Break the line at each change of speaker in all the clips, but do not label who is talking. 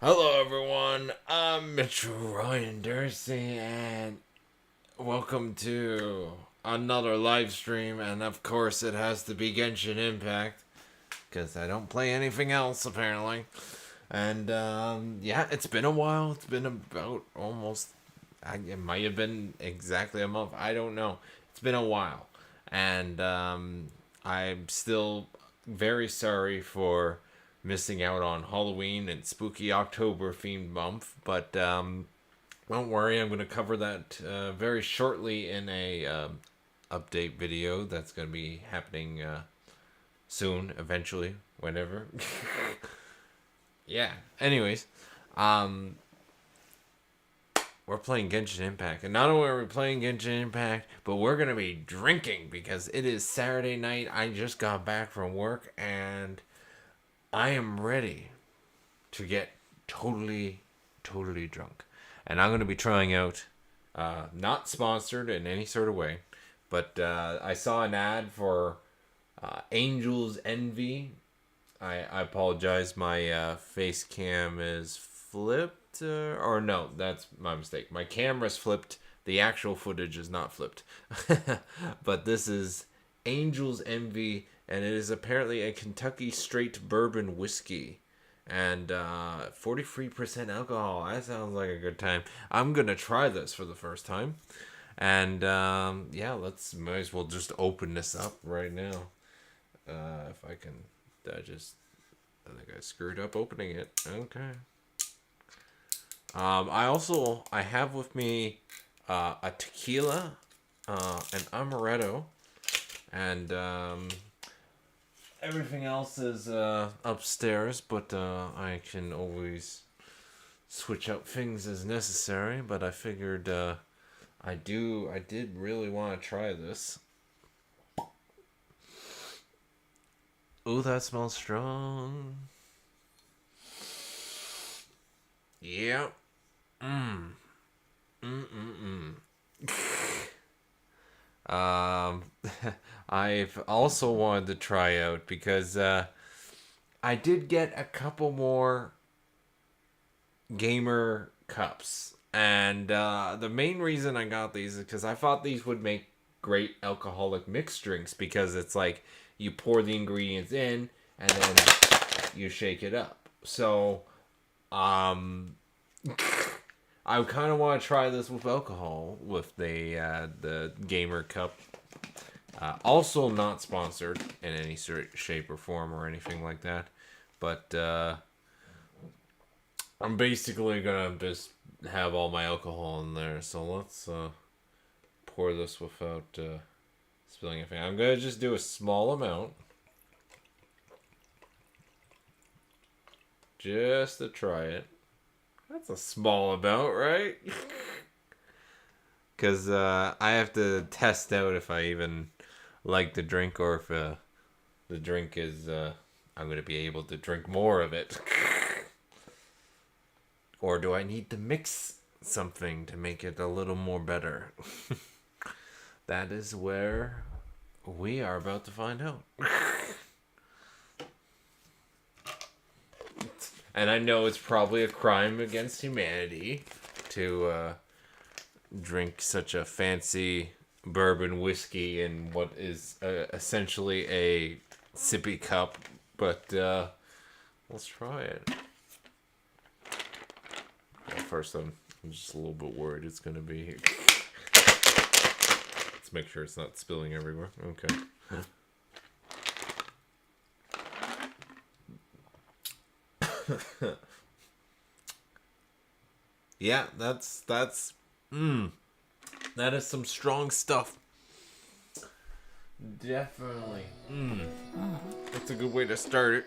Hello everyone, I'm Mitchell Ryan Dursey and welcome to another live stream, and of course it has to be Genshin Impact because I don't play anything else apparently. And yeah, it's been a while. It's been about almost, it might have been exactly a month. I don't know. It's been a while. And I'm still very sorry for missing out on Halloween and spooky October themed month. But don't worry, I'm going to cover that very shortly in a update video that's going to be happening soon, eventually, whenever. Yeah. Anyways, um, we're playing Genshin Impact, and not only are we playing Genshin Impact, but we're gonna be drinking because it is Saturday night. I just got back from work, and I am ready to get totally drunk. And I'm gonna be trying out, not sponsored in any sort of way, but I saw an ad for Angel's Envy. I apologize. My face cam is flipped. Or no, that's my mistake. My camera's flipped. The actual footage is not flipped. But this is Angel's Envy, and it is apparently a Kentucky straight bourbon whiskey. And 43% alcohol. That sounds like a good time. I'm going to try this for the first time. And yeah, might as well just open this up right now. If I can. I think I screwed up opening it. Okay. I have with me a tequila, an amaretto, and everything else is upstairs. But I can always switch out things as necessary. But I figured I did really want to try this. Ooh, that smells strong. Yeah. Um, I've also wanted to try out because I did get a couple more gamer cups, and the main reason I got these is because I thought these would make great alcoholic mixed drinks, because it's like you pour the ingredients in and then you shake it up. So I kind of want to try this with alcohol with the gamer cup. Also not sponsored in any shape or form or anything like that, but I'm basically gonna just have all my alcohol in there. So let's pour this without spilling anything. I'm gonna just do a small amount, just to try it. That's a small amount, right? Because I have to test out if I even like the drink, or if the drink is I'm gonna be able to drink more of it. Or do I need to mix something to make it a little more better? That is where we are about to find out. And I know it's probably a crime against humanity to drink such a fancy bourbon whiskey in what is essentially a sippy cup, but let's try it. Well, first, I'm just a little bit worried it's going to be... Let's make sure it's not spilling everywhere. Okay. Yeah, that is some strong stuff. Definitely. That's a good way to start it.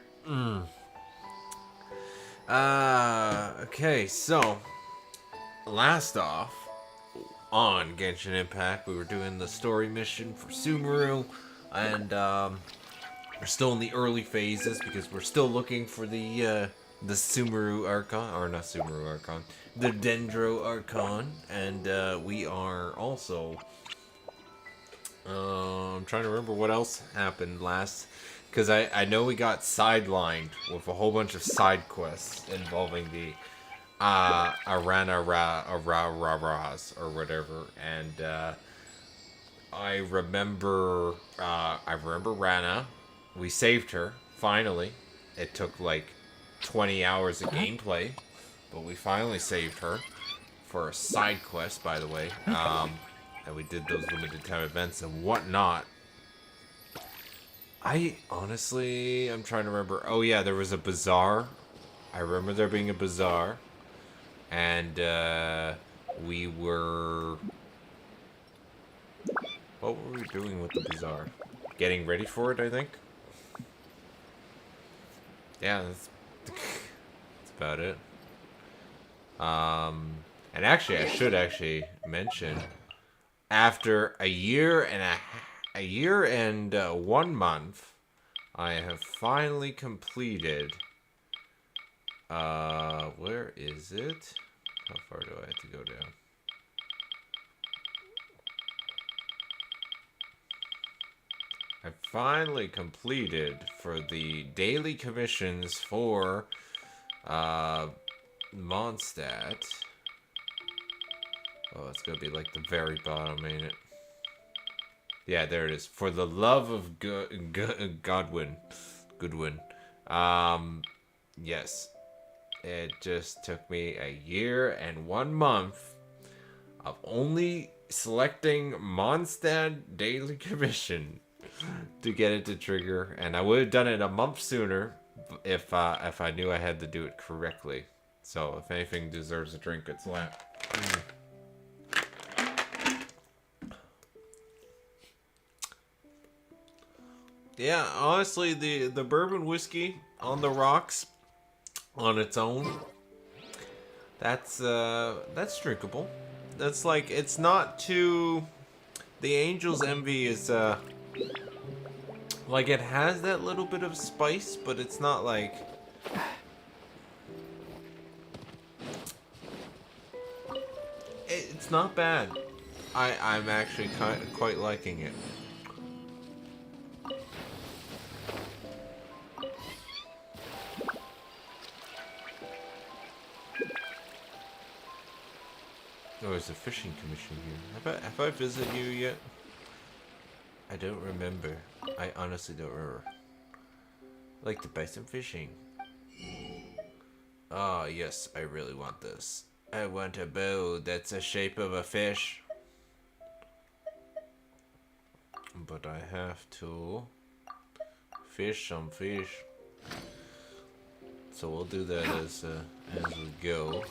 Okay, so last off on Genshin Impact, we were doing the story mission for Sumeru, and we're still in the early phases because we're still looking for the Sumeru Archon, or not Sumeru Archon, the Dendro Archon, and we are also I'm trying to remember what else happened last. Because I know we got sidelined with a whole bunch of side quests involving the Arana or whatever, and I remember Rana. We saved her finally. It took like 20 hours of gameplay, but we finally saved her for a side quest, by the way. And we did those limited time events and whatnot. I'm trying to remember. Oh yeah, there was a bazaar. I remember there being a bazaar, and we were. What were we doing with the bazaar? Getting ready for it, I think. Yeah, that's about it. And actually, I should mention, after a year and 1 month, I have finally completed. Where is it? How far do I have to go down? I finally completed for the daily commissions for Mondstadt. Oh, it's gonna be like the very bottom, ain't it? Yeah, there it is. For the love of Goodwin. Yes. It just took me a year and 1 month of only selecting Mondstadt daily commission to get it to trigger, and I would have done it a month sooner if I knew I had to do it correctly. So if anything deserves a drink, it's that. Yeah, honestly, the bourbon whiskey on the rocks on its own, that's drinkable. That's like, it's not too. The Angel's Envy is like, it has that little bit of spice, but it's not like. It's not bad. I'm actually quite liking it. Oh, there's a fishing commission here. Have I visited you yet? I don't remember. I honestly don't remember. I'd like to buy some fishing. Ah, yes, I really want this. I want a bow that's the shape of a fish. But I have to fish some fish. So we'll do that as we go.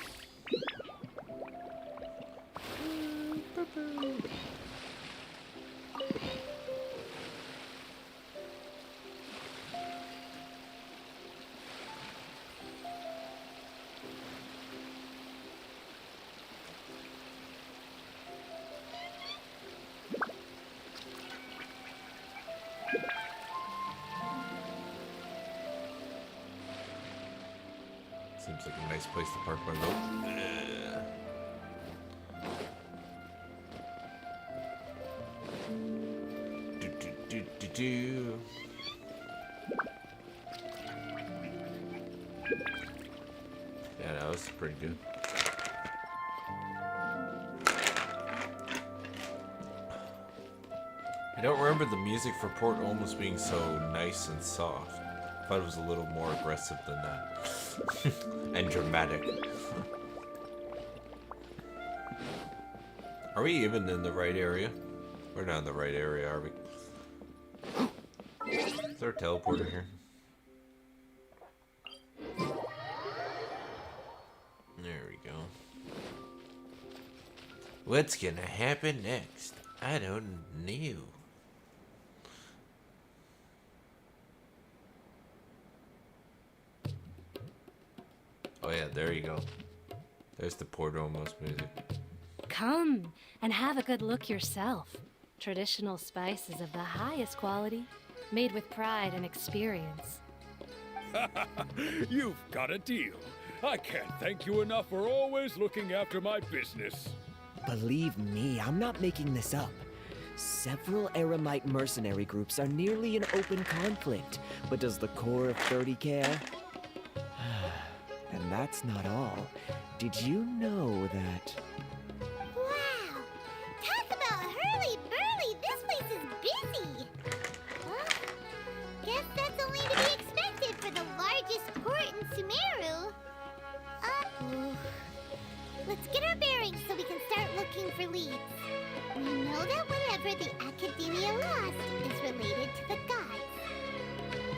Seems like a nice place to park my boat. Yeah, that was pretty good. I don't remember the music for Port Ormos being so nice and soft. I thought it was a little more aggressive than that. And dramatic. Are we even in the right area? We're not in the right area, are we? Is there a teleporter here? There we go. What's gonna happen next? I don't know. Oh yeah, there you go. There's the Port Ormos music.
Come and have a good look yourself. Traditional spices of the highest quality, made with pride and experience.
You've got a deal. I can't thank you enough for always looking after my business.
Believe me, I'm not making this up. Several Eremite mercenary groups are nearly in open conflict, but does the core of 30 care? And that's not all. Did you know that...
Wow! Talk about hurly-burly! This place is busy! Well, guess that's only to be expected for the largest port in Sumeru. Let's get our bearings so we can start looking for leads. We know that whatever the Academia lost is related to the gods.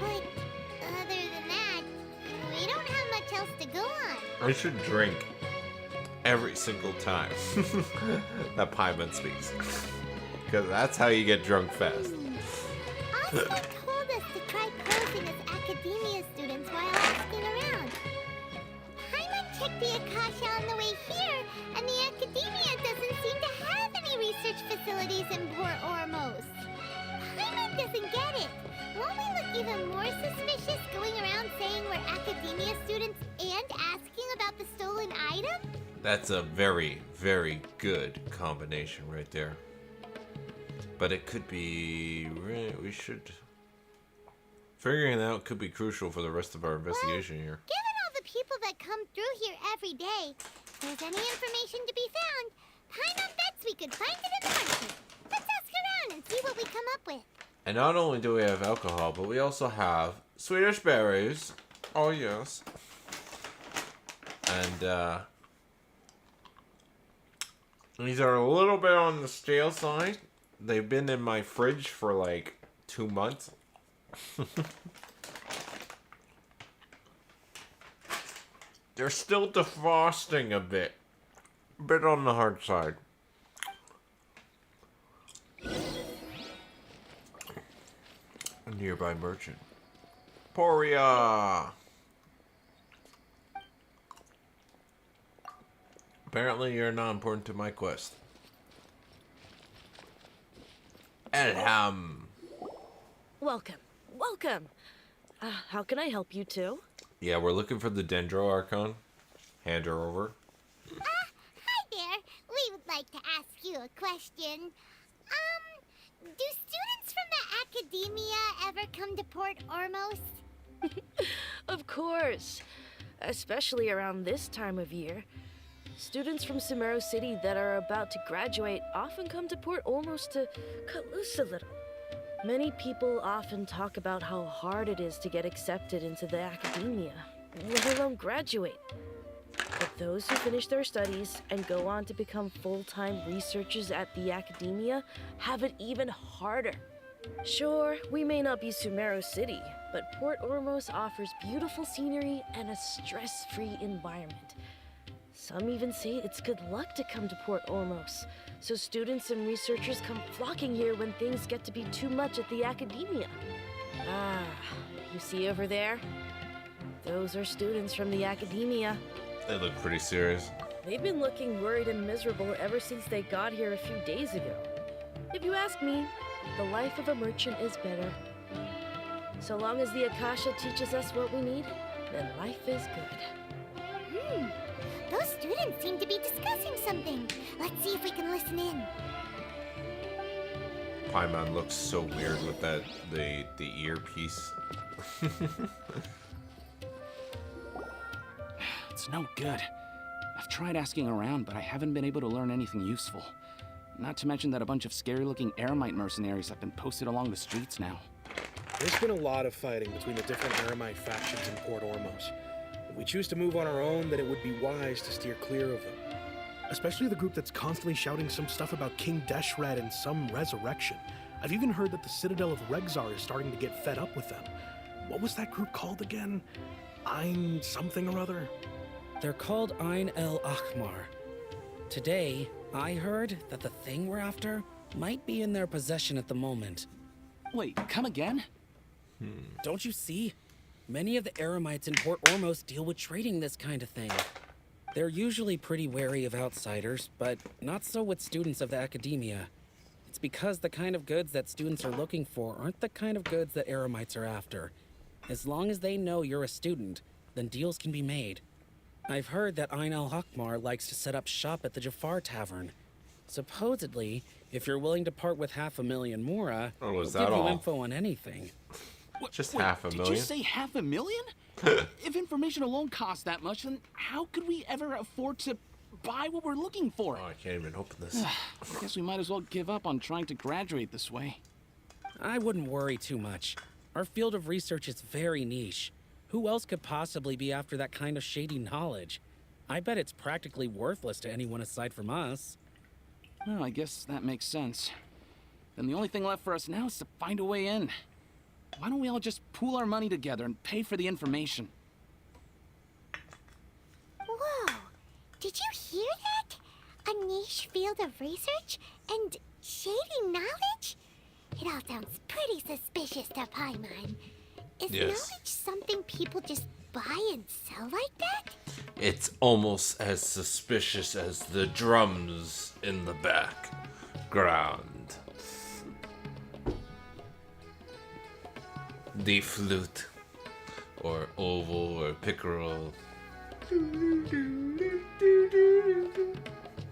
But other than that, we don't have much else to go on.
I should drink every single time that Paimon speaks. Because that's how you get drunk fast.
Oscar told us to try posing as Academia students while asking around. Paimon checked the Akasha on the way here, and the Academia doesn't seem to have any research facilities in Port Ormos. Paimon doesn't get it. Won't we look even more suspicious going around saying we're Academia students and asking about the stolen item?
That's a very, very good combination right there. But it could be... we should... Figuring it out could be crucial for the rest of our investigation here.
Given all the people that come through here every day, if there's any information to be found, Paimon bets we could find it in the market. Let's ask around and see what we come up with.
And not only do we have alcohol, but we also have Swedish berries. Oh, yes. And, these are a little bit on the stale side. They've been in my fridge for like 2 months. They're still defrosting a bit. A bit on the hard side. A nearby merchant. Poria! Apparently you're not important to my quest. Alhaitham.
Welcome. Welcome. How can I help you two?
Yeah, we're looking for the Dendro Archon. Hand her over.
Hi there. We would like to ask you a question. Do students from the Academia ever come to Port Ormos?
Of course. Especially around this time of year. Students from Sumeru City that are about to graduate often come to Port Ormos to cut loose a little. Many people often talk about how hard it is to get accepted into the Academia, let alone graduate. But those who finish their studies and go on to become full-time researchers at the Academia have it even harder. Sure, we may not be Sumeru City, but Port Ormos offers beautiful scenery and a stress-free environment. Some even say it's good luck to come to Port Ormos, so students and researchers come flocking here when things get to be too much at the Academia. Ah, you see over there? Those are students from the Academia.
They look pretty serious.
They've been looking worried and miserable ever since they got here a few days ago. If you ask me, the life of a merchant is better. So long as the Akasha teaches us what we need, then life is good.
Those students seem to be discussing something. Let's see if we can listen in.
Paimon looks so weird with that the earpiece.
It's no good. I've tried asking around, but I haven't been able to learn anything useful. Not to mention that a bunch of scary-looking Eremite mercenaries have been posted along the streets now.
There's been a lot of fighting between the different Eremite factions in Port Ormos. If we choose to move on our own, then it would be wise to steer clear of them. Especially the group that's constantly shouting some stuff about King Deshret and some resurrection. I've even heard that the Citadel of Regzar is starting to get fed up with them. What was that group called again? Ein something or other?
They're called Ein El Akhmar. Today, I heard that the thing we're after might be in their possession at the moment.
Wait, come again?
Don't you see? Many of the Eremites in Port Ormos deal with trading this kind of thing. They're usually pretty wary of outsiders, but not so with students of the Academia. It's because the kind of goods that students are looking for aren't the kind of goods that Eremites are after. As long as they know you're a student, then deals can be made. I've heard that Ein al-Hakmar likes to set up shop at the Djafar Tavern. Supposedly, if you're willing to part with 500,000 mora,
Oh, was
we'll
that
give
all?
you info on anything.
Just
Wait,
500,000.
Did you say 500,000? If information alone costs that much, then how could we ever afford to buy what we're looking for?
Oh, I can't even open this.
I guess we might as well give up on trying to graduate this way.
I wouldn't worry too much. Our field of research is very niche. Who else could possibly be after that kind of shady knowledge? I bet it's practically worthless to anyone aside from us.
Well, I guess that makes sense. Then the only thing left for us now is to find a way in. Why don't we all just pool our money together and pay for the information?
Whoa! Did you hear that? A niche field of research and shady knowledge? It all sounds pretty suspicious to Paimon. Is
Yes.
knowledge something people just buy and sell like that?
It's almost as suspicious as the drums in the background. The flute, or oval, or pickerel.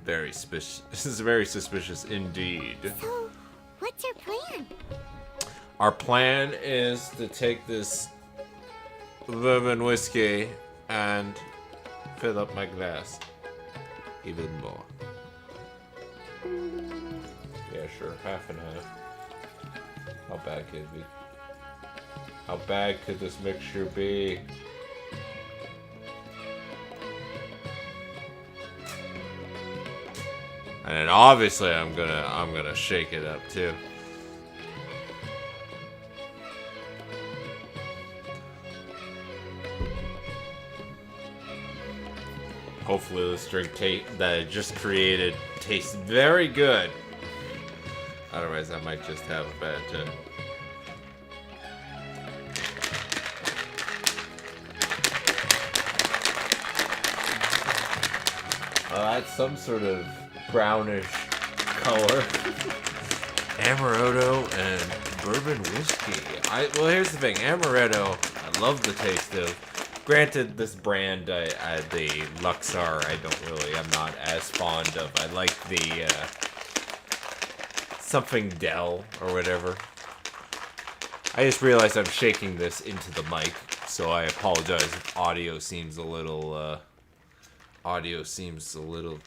Very suspicious. This is very suspicious indeed.
So, what's your plan?
Our plan is to take this bourbon whiskey and fill up my glass even more. Yeah, sure, half and half. How bad could it be? How bad could this mixture be? And then obviously I'm gonna shake it up too. Hopefully this drink that I just created tastes very good. Otherwise I might just have a bad time. That's some sort of brownish color. Amaretto and bourbon whiskey. Well, here's the thing. Amaretto, I love the taste of. Granted, this brand, the Luxar, I'm not as fond of. I like the something Dell or whatever. I just realized I'm shaking this into the mic, so I apologize if audio seems a little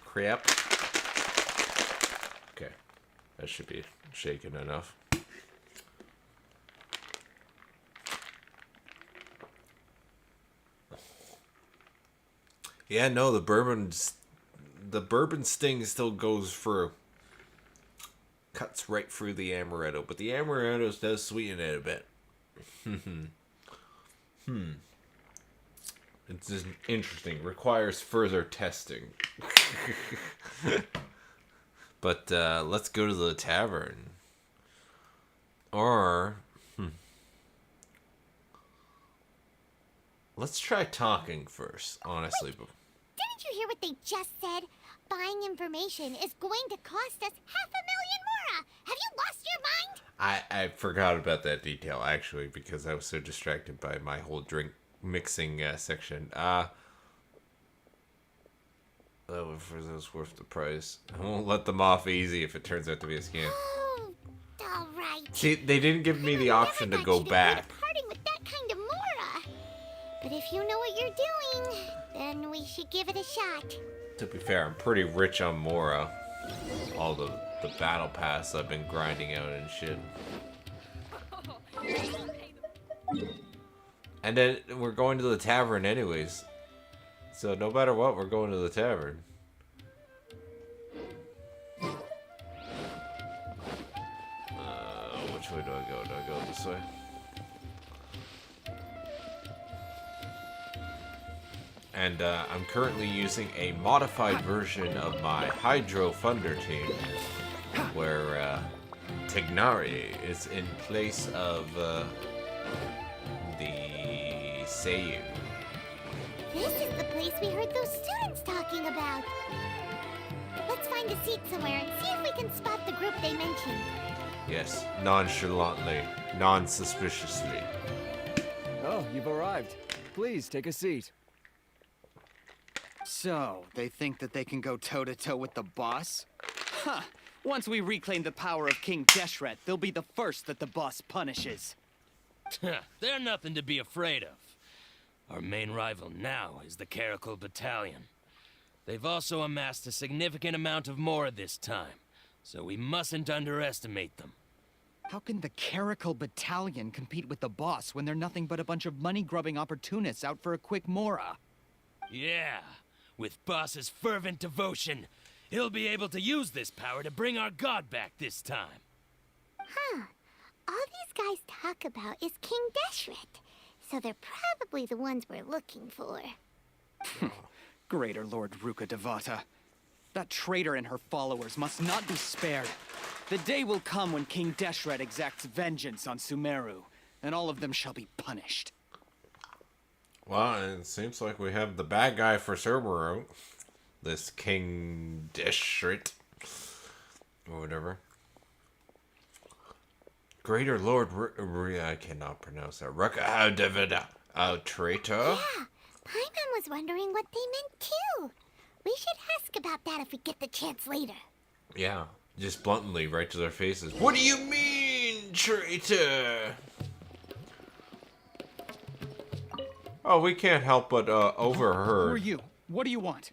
crap. Okay, that should be shaken enough. Yeah, no, the bourbon sting still goes through. Cuts right through the amaretto, but the amaretto does sweeten it a bit. It's just interesting. Requires further testing. But let's go to the tavern. Or let's try talking first, honestly.
Wait, didn't you hear what they just said? Buying information is going to cost us 500,000 mora. Have you lost your mind?
I forgot about that detail, actually, because I was so distracted by my whole drink mixing section. That was worth the price. I won't let them off easy if it turns out to be a scam.
Oh, all right.
See, they didn't give me the option to go back.
Parting with that kind of mora. But if you know what you're doing, then we should give it a shot.
To be fair, I'm pretty rich on Mora. All the battle pass I've been grinding out and shit. And then we're going to the tavern anyways. So no matter what, we're going to the tavern. Which way do I go? Do I go this way? And I'm currently using a modified version of my Hydro Thunder team, where Tignari is in place of the Seiyu.
This is the place we heard those students talking about. Let's find a seat somewhere and see if we can spot the group they mentioned.
Yes, nonchalantly, non-suspiciously.
Oh, you've arrived. Please take a seat.
So, they think that they can go toe-to-toe with the boss?
Huh. Once we reclaim the power of King Deshret, they'll be the first that the boss punishes.
They're nothing to be afraid of. Our main rival now is the Caracal Battalion. They've also amassed a significant amount of more this time, so we mustn't underestimate them.
How can the Caracal Battalion compete with the boss when they're nothing but a bunch of money-grubbing opportunists out for a quick mora?
Yeah, with Boss's fervent devotion, he'll be able to use this power to bring our god back this time.
Huh. All these guys talk about is King Deshret, so they're probably the ones we're looking for.
Greater Lord Ruka Devata. That traitor and her followers must not be spared. The day will come when King Deshret exacts vengeance on Sumeru, and all of them shall be punished.
Well, it seems like we have the bad guy for Sumeru. This King Deshret. Or whatever. Greater Lord I cannot pronounce that. Ruka Devada. Traitor?
Yeah, Paimon was wondering what they meant too. We should ask about that if we get the chance later.
Yeah, just bluntly, right to their faces. What do you mean, traitor? Oh, we can't help but overheard.
Who are you? What do you want?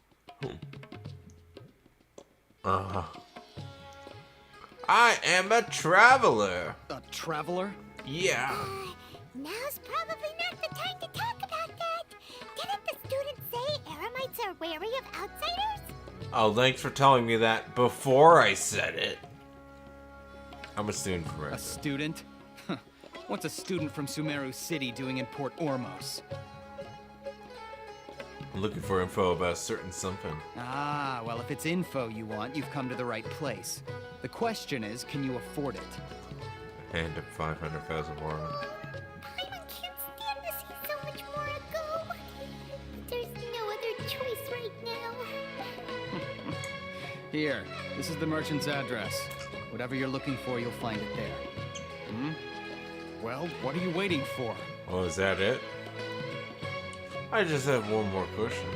I am a traveler.
A traveler?
Yeah.
Now's probably not the time to talk about that. Didn't the students say Eremites are wary of outsiders?
Oh, thanks for telling me that before I said it. I'm a student from
A student? What's a student from Sumeru City doing in Port Ormos?
I'm looking for info about a certain something.
Ah, well, if it's info you want, you've come to the right place. The question is, can you afford it?
Hand up 500,000 more.
Paimon can't stand to see so much more go. There's no other choice right now.
Here, this is the merchant's address. Whatever you're looking for, you'll find it there. Well, what are you waiting for?
Oh, is that it? I just have one more question.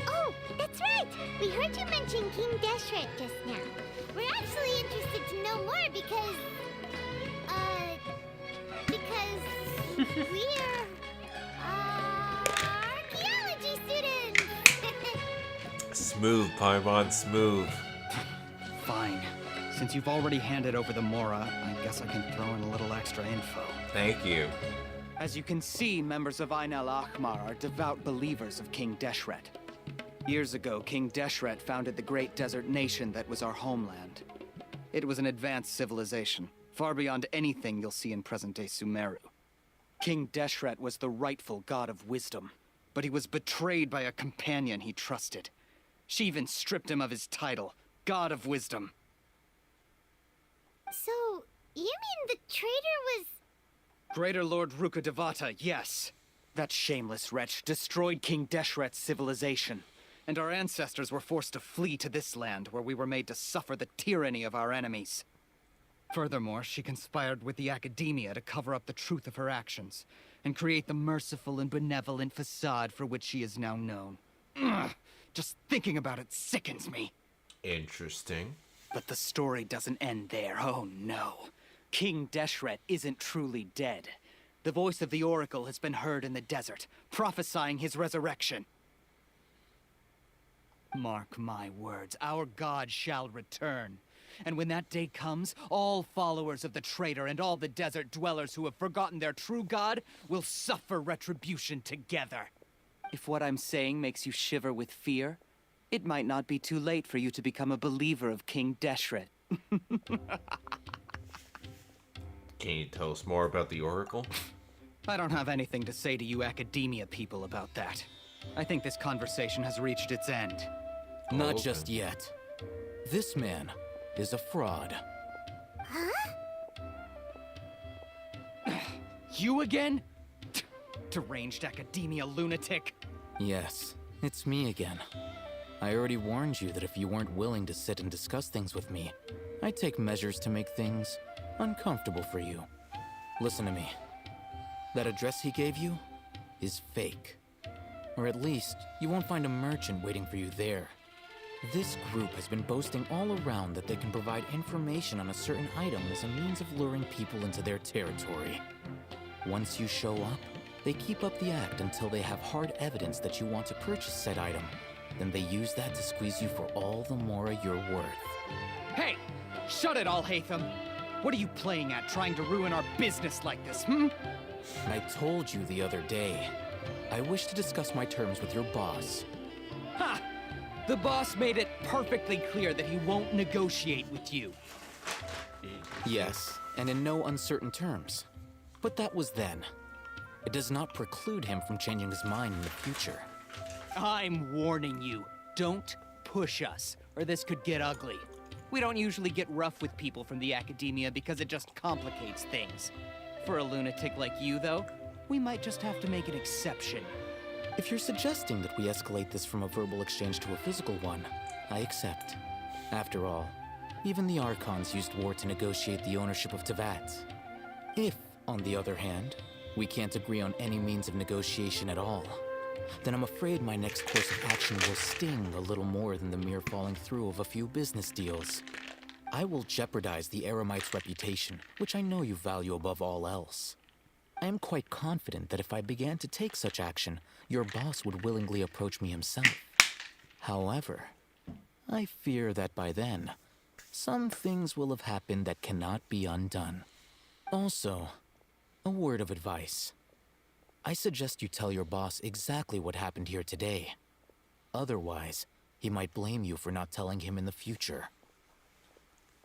Oh, that's right. We heard you mention King Deshret just now. We're actually interested to know more because we're archaeology students.
Smooth, Paimon, smooth.
Fine. Since you've already handed over the Mora, I guess I can throw in a little extra info.
Thank you.
As you can see, members of Ain al-Ahmar are devout believers of King Deshret. Years ago, King Deshret founded the great desert nation that was our homeland. It was an advanced civilization, far beyond anything you'll see in present-day Sumeru. King Deshret was the rightful god of wisdom, but he was betrayed by a companion he trusted. She even stripped him of his title, God of Wisdom.
So, you mean the traitor was...
Greater Lord Ruka Devata, yes. That shameless wretch destroyed King Deshret's civilization, and our ancestors were forced to flee to this land where we were made to suffer the tyranny of our enemies. Furthermore, she conspired with the academia to cover up the truth of her actions, and create the merciful and benevolent facade for which she is now known. Ugh, just thinking about it sickens me.
Interesting.
But the story doesn't end there, oh no. King Deshret isn't truly dead. The voice of the Oracle has been heard in the desert, prophesying his resurrection. Mark my words, our god shall return. And when that day comes, all followers of the traitor and all the desert dwellers who have forgotten their true god will suffer retribution together. If what I'm saying makes you shiver with fear, it might not be too late for you to become a believer of King Deshret.
Can you tell us more about the Oracle?
I don't have anything to say to you academia people about that. I think this conversation has reached its end.
Not
okay.
just yet. This man is a fraud.
Huh?
You again? Deranged academia lunatic.
Yes, it's me again. I already warned you that if you weren't willing to sit and discuss things with me, I'd take measures to make things uncomfortable for you. Listen to me. That address he gave you is fake. Or at least, you won't find a merchant waiting for you there. This group has been boasting all around that they can provide information on a certain item as a means of luring people into their territory. Once you show up, they keep up the act until they have hard evidence that you want to purchase said item. Then they use that to squeeze you for all the more you're worth.
Hey! Shut it, Alhaitham! What are you playing at, trying to ruin our business like this, hmm?
I told you the other day. I wish to discuss my terms with your boss.
Ha! The boss made it perfectly clear that he won't negotiate with you.
Yes, and in no uncertain terms. But that was then. It does not preclude him from changing his mind in the future.
I'm warning you, don't push us, or this could get ugly. We don't usually get rough with people from the academia because it just complicates things. For a lunatic like you, though, we might just have to make an exception.
If you're suggesting that we escalate this from a verbal exchange to a physical one, I accept. After all, even the Archons used war to negotiate the ownership of Teyvat. If, on the other hand, we can't agree on any means of negotiation at all, then I'm afraid my next course of action will sting a little more than the mere falling through of a few business deals. I will jeopardize the Eremites' reputation, which I know you value above all else. I am quite confident that if I began to take such action, your boss would willingly approach me himself. However, I fear that by then, some things will have happened that cannot be undone. Also, a word of advice. I suggest you tell your boss exactly what happened here today. Otherwise, he might blame you for not telling him in the future.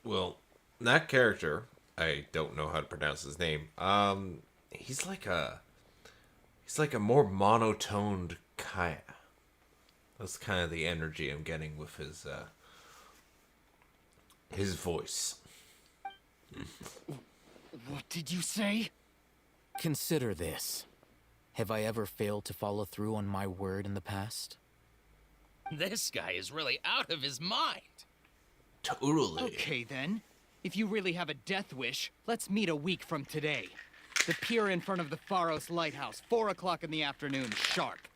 Well, that character, I don't know how to pronounce his name. He's like a more monotoned Kaya. That's kind of the energy I'm getting with his voice.
What did you say?
Consider this. Have I ever failed to follow through on my word in the past?
This guy is really out of his mind.
Totally.
Okay then. If you really have a death wish, let's meet a week from today. The pier in front of the Pharos Lighthouse, 4 o'clock in the afternoon, sharp.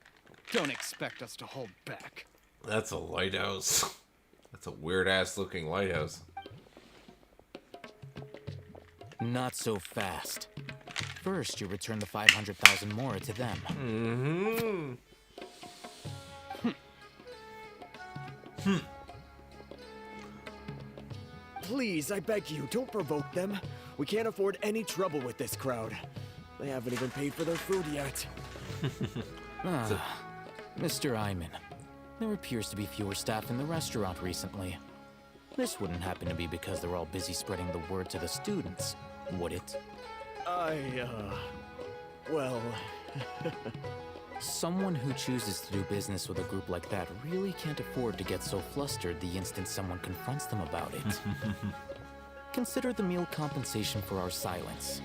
Don't expect us to hold back.
That's a lighthouse. That's a weird-ass looking lighthouse.
Not so fast. First, you return the 500,000 more to them.
Please, I beg you, don't provoke them. We can't afford any trouble with this crowd. They haven't even paid for their food yet.
Mr. Iman, there appears to be fewer staff in the restaurant recently. This wouldn't happen to be because they're all busy spreading the word to the students, would it?
Well...
Someone who chooses to do business with a group like that really can't afford to get so flustered the instant someone confronts them about it. Consider the meal compensation for our silence.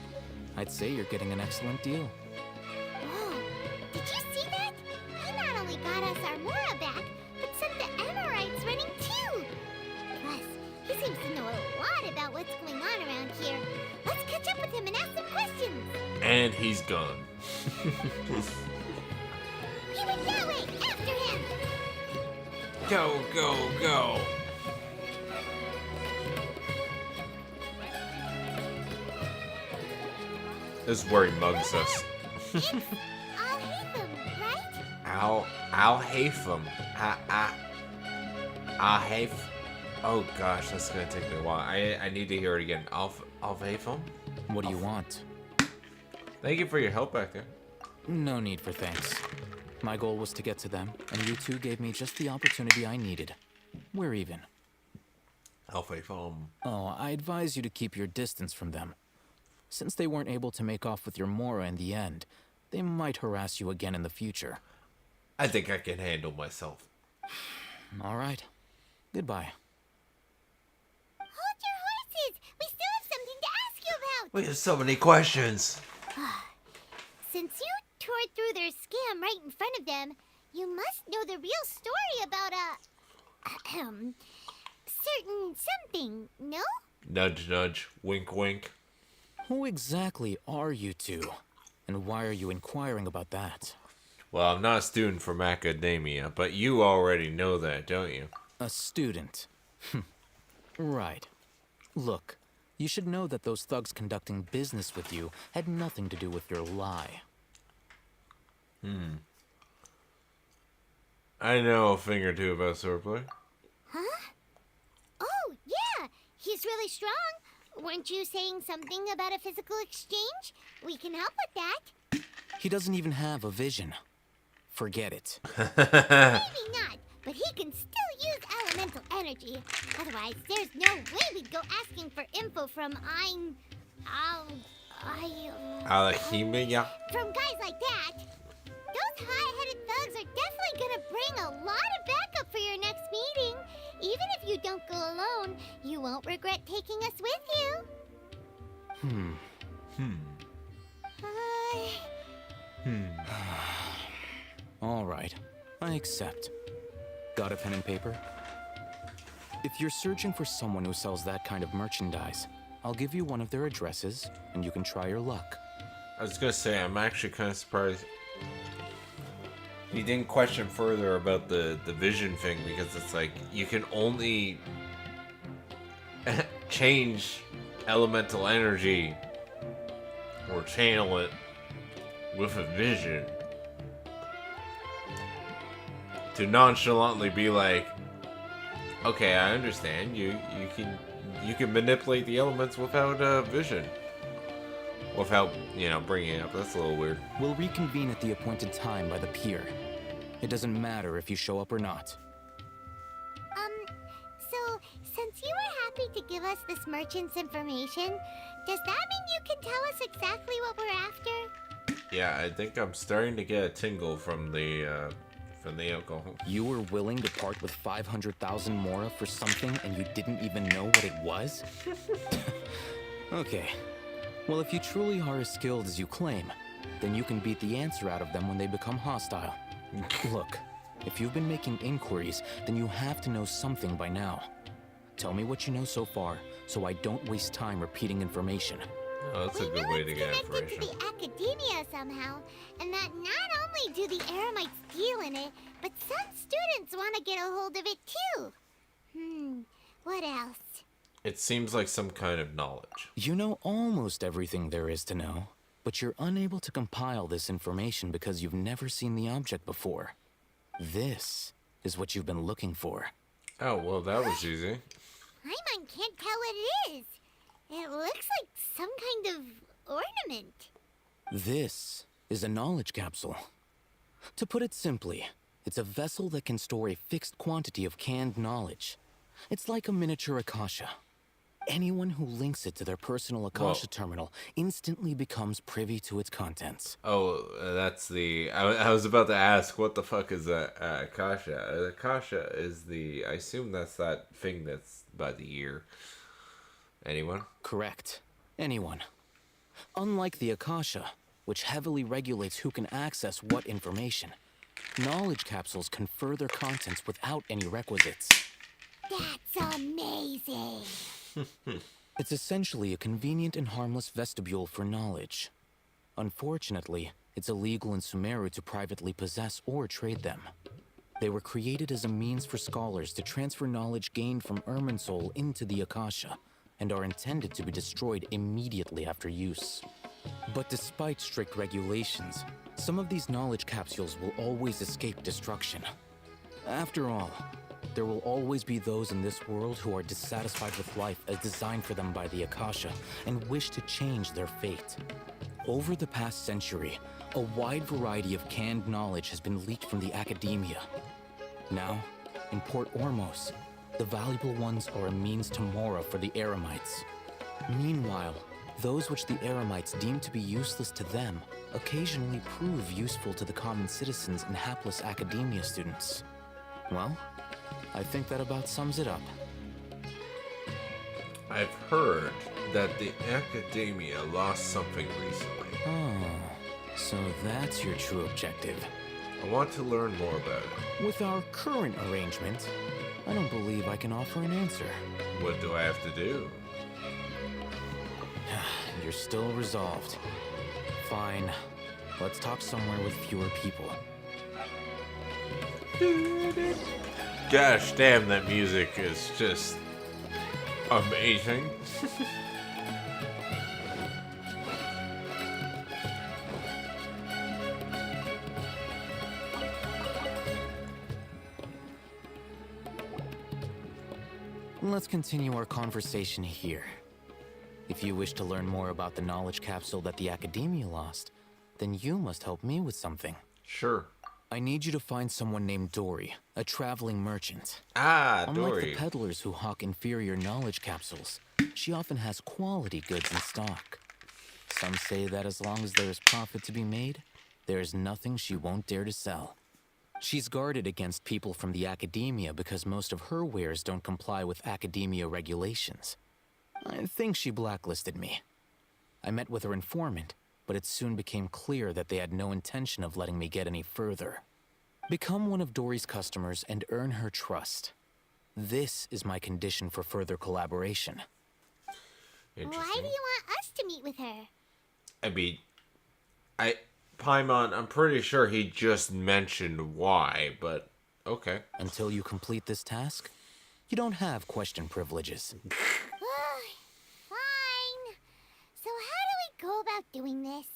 I'd say you're getting an excellent deal.
Whoa, did you see that? He not only got us our Mora back, but sent the Emorites running too. Plus, he seems to know a lot about what's going on around here. Let's catch up with him and ask some questions.
And he's gone.
He went that way! After him!
Go, go, go! This is where he mugs us.
It's Alhaitham, right?
Alhaitham. Alhaitham. Oh gosh, that's gonna take me a while. I need to hear it again. Alhaitham?
What do you want?
Thank you for your help back there.
No need for thanks. My goal was to get to them, and you two gave me just the opportunity I needed. We're even.
Alhaitham.
Oh, I advise you to keep your distance from them. Since they weren't able to make off with your Mora in the end, they might harass you again in the future.
I think I can handle myself.
All right. Goodbye.
Hold your horses! We still have something to ask you about!
We have so many questions.
Since you tore through their scam right in front of them, you must know the real story about certain something, no?
Nudge, nudge. Wink, wink.
Who exactly are you two? And why are you inquiring about that?
Well, I'm not a student from academia, but you already know that, don't you?
A student. Right. Look, you should know that those thugs conducting business with you had nothing to do with your lie.
I know a thing or two about swordplay.
Huh? Oh, yeah. He's really strong. Weren't you saying something about a physical exchange? We can help with that.
He doesn't even have a vision. Forget it.
Maybe not, but he can still use elemental energy. Otherwise, there's no way we'd go asking for info from
Alhaitham.
from guys like that. Those high-headed thugs are definitely gonna bring a lot of backup for your next meeting. Even if you don't go alone, you won't regret taking us with you.
All right, I accept. Got a pen and paper? If you're searching for someone who sells that kind of merchandise, I'll give you one of their addresses, and you can try your luck.
I was gonna say, I'm actually kind of surprised he didn't question further about the vision thing, because it's like, you can only change elemental energy or channel it with a vision. To nonchalantly be like, okay, I understand, you can manipulate the elements without vision. Without, bringing it up. That's a little weird.
We'll reconvene at the appointed time by the pier. It doesn't matter if you show up or not.
So, since you were happy to give us this merchant's information, does that mean you can tell us exactly what we're after?
Yeah, I think I'm starting to get a tingle from the alcohol.
You were willing to part with 500,000 mora for something and you didn't even know what it was? Okay. Well, if you truly are as skilled as you claim, then you can beat the answer out of them when they become hostile. Look, if you've been making inquiries, then you have to know something by now. Tell me what you know so far, so I don't waste time repeating information.
Oh, that's a good way to get information.
To the academia somehow, and that not only do the Eremites deal in it, but some students want to get a hold of it too. What else?
It seems like some kind of knowledge.
You know almost everything there is to know, but you're unable to compile this information because you've never seen the object before. This is what you've been looking for.
Oh, well, that was easy.
Paimon can't tell what it is. It looks like some kind of ornament.
This is a knowledge capsule. To put it simply, it's a vessel that can store a fixed quantity of canned knowledge. It's like a miniature Akasha. Anyone who links it to their personal Akasha terminal instantly becomes privy to its contents.
Oh, that's the... I was about to ask, what the fuck is a Akasha? Akasha is the... I assume that's that thing that's by the ear. Anyone?
Correct. Anyone. Unlike the Akasha, which heavily regulates who can access what information, knowledge capsules confer their contents without any requisites.
That's amazing!
It's essentially a convenient and harmless vestibule for knowledge. Unfortunately, it's illegal in Sumeru to privately possess or trade them. They were created as a means for scholars to transfer knowledge gained from Irminsul into the Akasha, and are intended to be destroyed immediately after use. But despite strict regulations, some of these knowledge capsules will always escape destruction. After all, there will always be those in this world who are dissatisfied with life as designed for them by the Akasha and wish to change their fate. Over the past century, a wide variety of canned knowledge has been leaked from the academia. Now, in Port Ormos, the valuable ones are a means to mora for the Eremites. Meanwhile, those which the Eremites deem to be useless to them occasionally prove useful to the common citizens and hapless academia students. Well, I think that about sums it up.
I've heard that the academia lost something recently.
Oh, so that's your true objective.
I want to learn more about it.
With our current arrangement, I don't believe I can offer an answer.
What do I have to do?
You're still resolved. Fine. Let's talk somewhere with fewer people.
Gosh damn, that music is just amazing.
Let's continue our conversation here. If you wish to learn more about the knowledge capsule that the Academia lost, then you must help me with something.
Sure.
I need you to find someone named Dori, a traveling merchant.
Ah,
Unlike
Dori.
the peddlers who hawk inferior knowledge capsules, she often has quality goods in stock. Some say that as long as there is profit to be made, there is nothing she won't dare to sell. She's guarded against people from the Academia because most of her wares don't comply with Academia regulations. I think she blacklisted me. I met with her informant, but it soon became clear that they had no intention of letting me get any further. Become one of Dori's customers and earn her trust. This is my condition for further collaboration.
Why do you want us to meet with her?
Paimon, I'm pretty sure he just mentioned why, but okay.
Until you complete this task, you don't have question privileges.
Fine. So how do we go about doing this?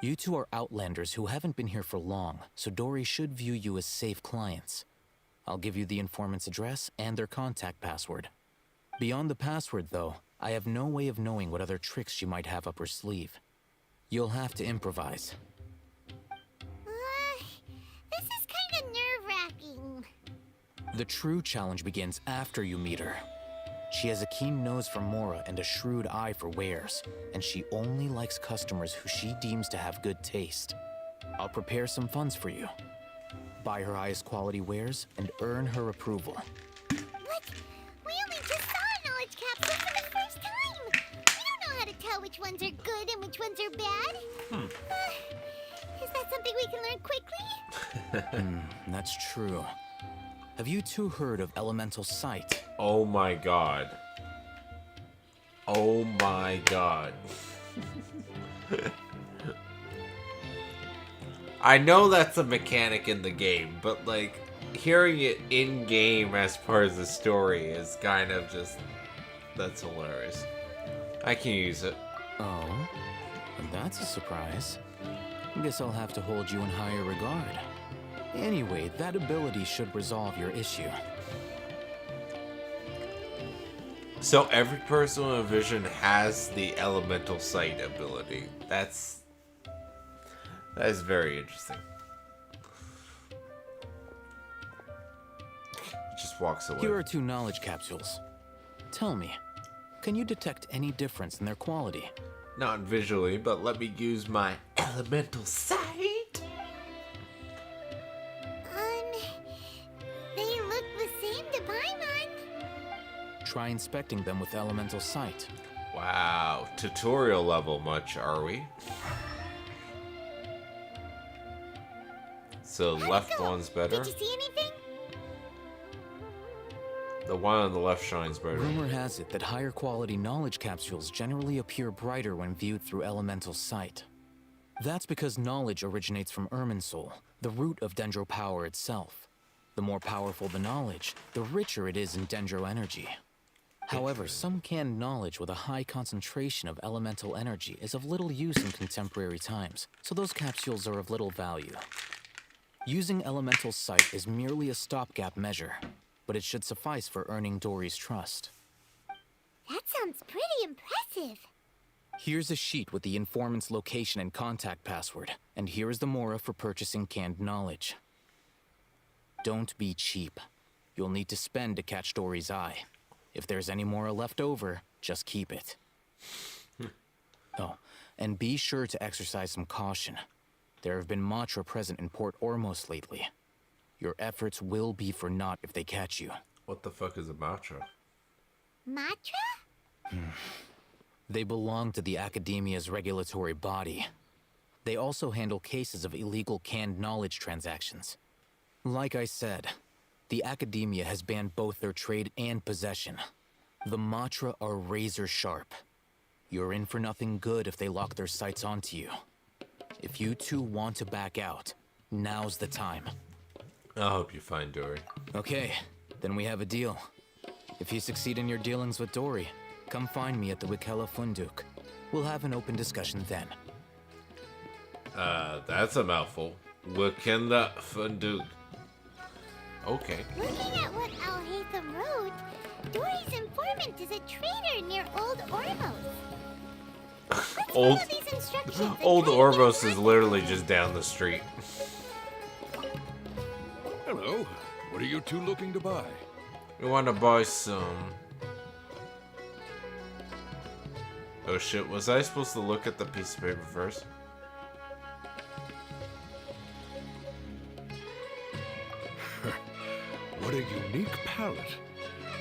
You two are outlanders who haven't been here for long, so Dori should view you as safe clients. I'll give you the informant's address and their contact password. Beyond the password, though, I have no way of knowing what other tricks she might have up her sleeve. You'll have to improvise.
This is kind of nerve-wracking.
The true challenge begins after you meet her. She has a keen nose for Mora and a shrewd eye for wares, and she only likes customers who she deems to have good taste. I'll prepare some funds for you. Buy her highest quality wares and earn her approval.
What? We only just saw a knowledge capsule for the first time. We don't know how to tell which ones are good and which ones are bad. Is that something we can learn quickly?
That's true. Have you two heard of elemental sight?
Oh my god. Oh my god. I know that's a mechanic in the game, but like hearing it in game as part of the story is kind of just, that's hilarious. I can use it.
Oh, that's a surprise. Guess I'll have to hold you in higher regard. Anyway, that ability should resolve your issue.
So every person with vision has the elemental sight ability. That is very interesting. He just walks away.
Here are 2 knowledge capsules. Tell me, can you detect any difference in their quality?
Not visually, but let me use my elemental sight.
They look the same to Paimon.
Try inspecting them with elemental sight.
Wow, tutorial level much, are we? So left one's better.
Did you see anything?
The one on the left shines brighter.
Rumor has it that higher quality knowledge capsules generally appear brighter when viewed through elemental sight. That's because knowledge originates from Irminsul, the root of Dendro power itself. The more powerful the knowledge, the richer it is in Dendro energy. However, some canned knowledge with a high concentration of elemental energy is of little use in contemporary times, so those capsules are of little value. Using elemental sight is merely a stopgap measure, but it should suffice for earning Dori's trust.
That sounds pretty impressive.
Here's a sheet with the informant's location and contact password, and here is the mora for purchasing canned knowledge. Don't be cheap. You'll need to spend to catch Dori's eye. If there's any mora left over, just keep it. Oh, and be sure to exercise some caution. There have been Matra present in Port Ormos lately. Your efforts will be for naught if they catch you.
What the fuck is a Matra?
Matra?
They belong to the Academia's regulatory body. They also handle cases of illegal canned knowledge transactions. Like I said, the Academia has banned both their trade and possession. The Matra are razor sharp. You're in for nothing good if they lock their sights onto you. If you two want to back out, now's the time.
I hope you find Dori.
Okay, Then we have a deal. If you succeed in your dealings with Dori, come find me at the Wikella Funduk. We'll have an open discussion then.
That's a mouthful. Wikella Funduk. Okay.
Looking at what Alhaitham wrote, Dori's informant is a traitor near Old Ormos. Let's follow these instructions and
Old
try to
Ormos
get
is literally just down the street.
Hello. What are you two looking to buy?
We want to buy some. Oh shit, was I supposed to look at the piece of paper first?
What a unique palette.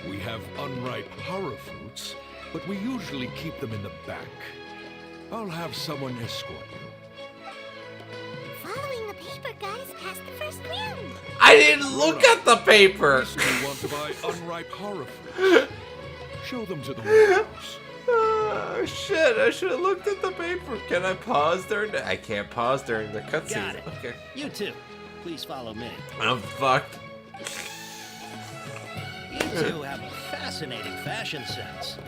We have unripe horror fruits, but we usually keep them in the back. I'll have someone escort you.
Following the paper, guys, past the first round.
I didn't look at the paper!
You want to buy unripe horror fruits? Show them to the warehouse.
Oh shit, I should have looked at the paper. Can I pause during the... I can't pause during the cutscenes.
Got it.
Okay.
You too. Please follow me.
I'm fucked.
You two have a fascinating fashion sense.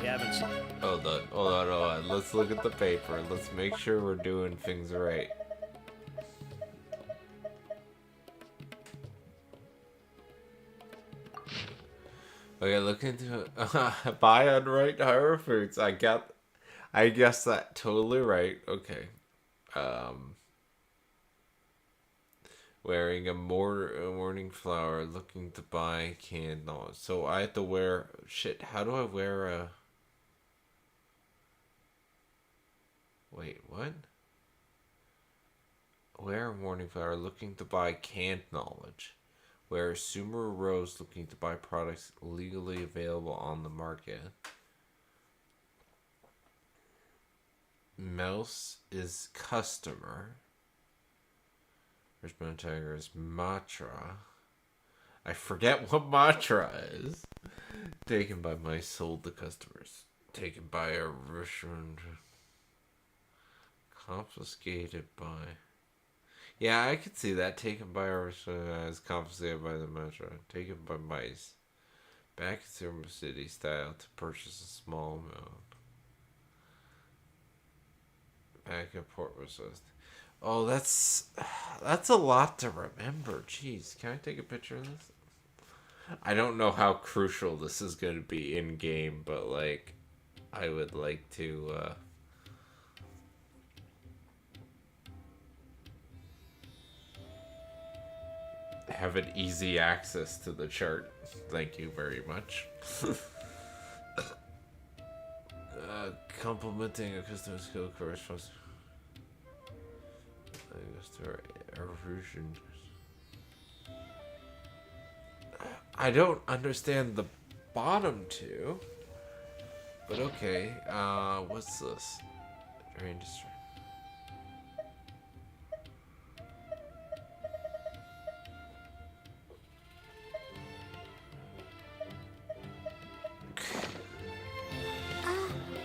We haven't seen...
Hold on. Let's look at the paper. Let's make sure we're doing things right. Okay, look into it. Buy unripe horror fruits. I guess that totally right. Okay. Wearing a morning flower, looking to buy candle. So I have to wear shit. How do I wear a? Wait, what? Wear a morning flower, looking to buy canned knowledge. Wear a Sumeru rose, looking to buy products legally available on the market. Mouse is customer. Richmond Tiger is Matra. I forget what Matra is. Taken by mice, sold to customers. Taken by a Richmond. Confiscated by... Yeah, I could see that. Taken by a Richmond as confiscated by the Matra. Taken by mice. Back in Silver City style to purchase a small amount. Back at Port Resource. Oh, that's a lot to remember. Jeez, can I take a picture of this? I don't know how crucial this is going to be in game, but like, I would like to. Have an easy access to the chart. Thank you very much. Complimenting a customer skill corresponds. I don't understand the bottom two, but okay. What's this? Industry.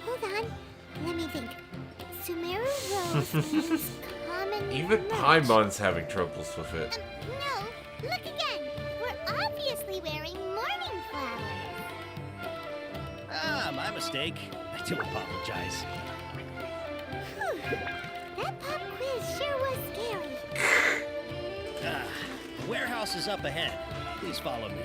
Hold on. Let me think. Sumeru rose means common.
Even Paimon's having troubles with it.
No, look again. We're obviously wearing morning flowers.
Ah, my mistake. I do apologize.
Whew. That pop quiz sure was scary.
Ah, the warehouse is up ahead. Please follow me.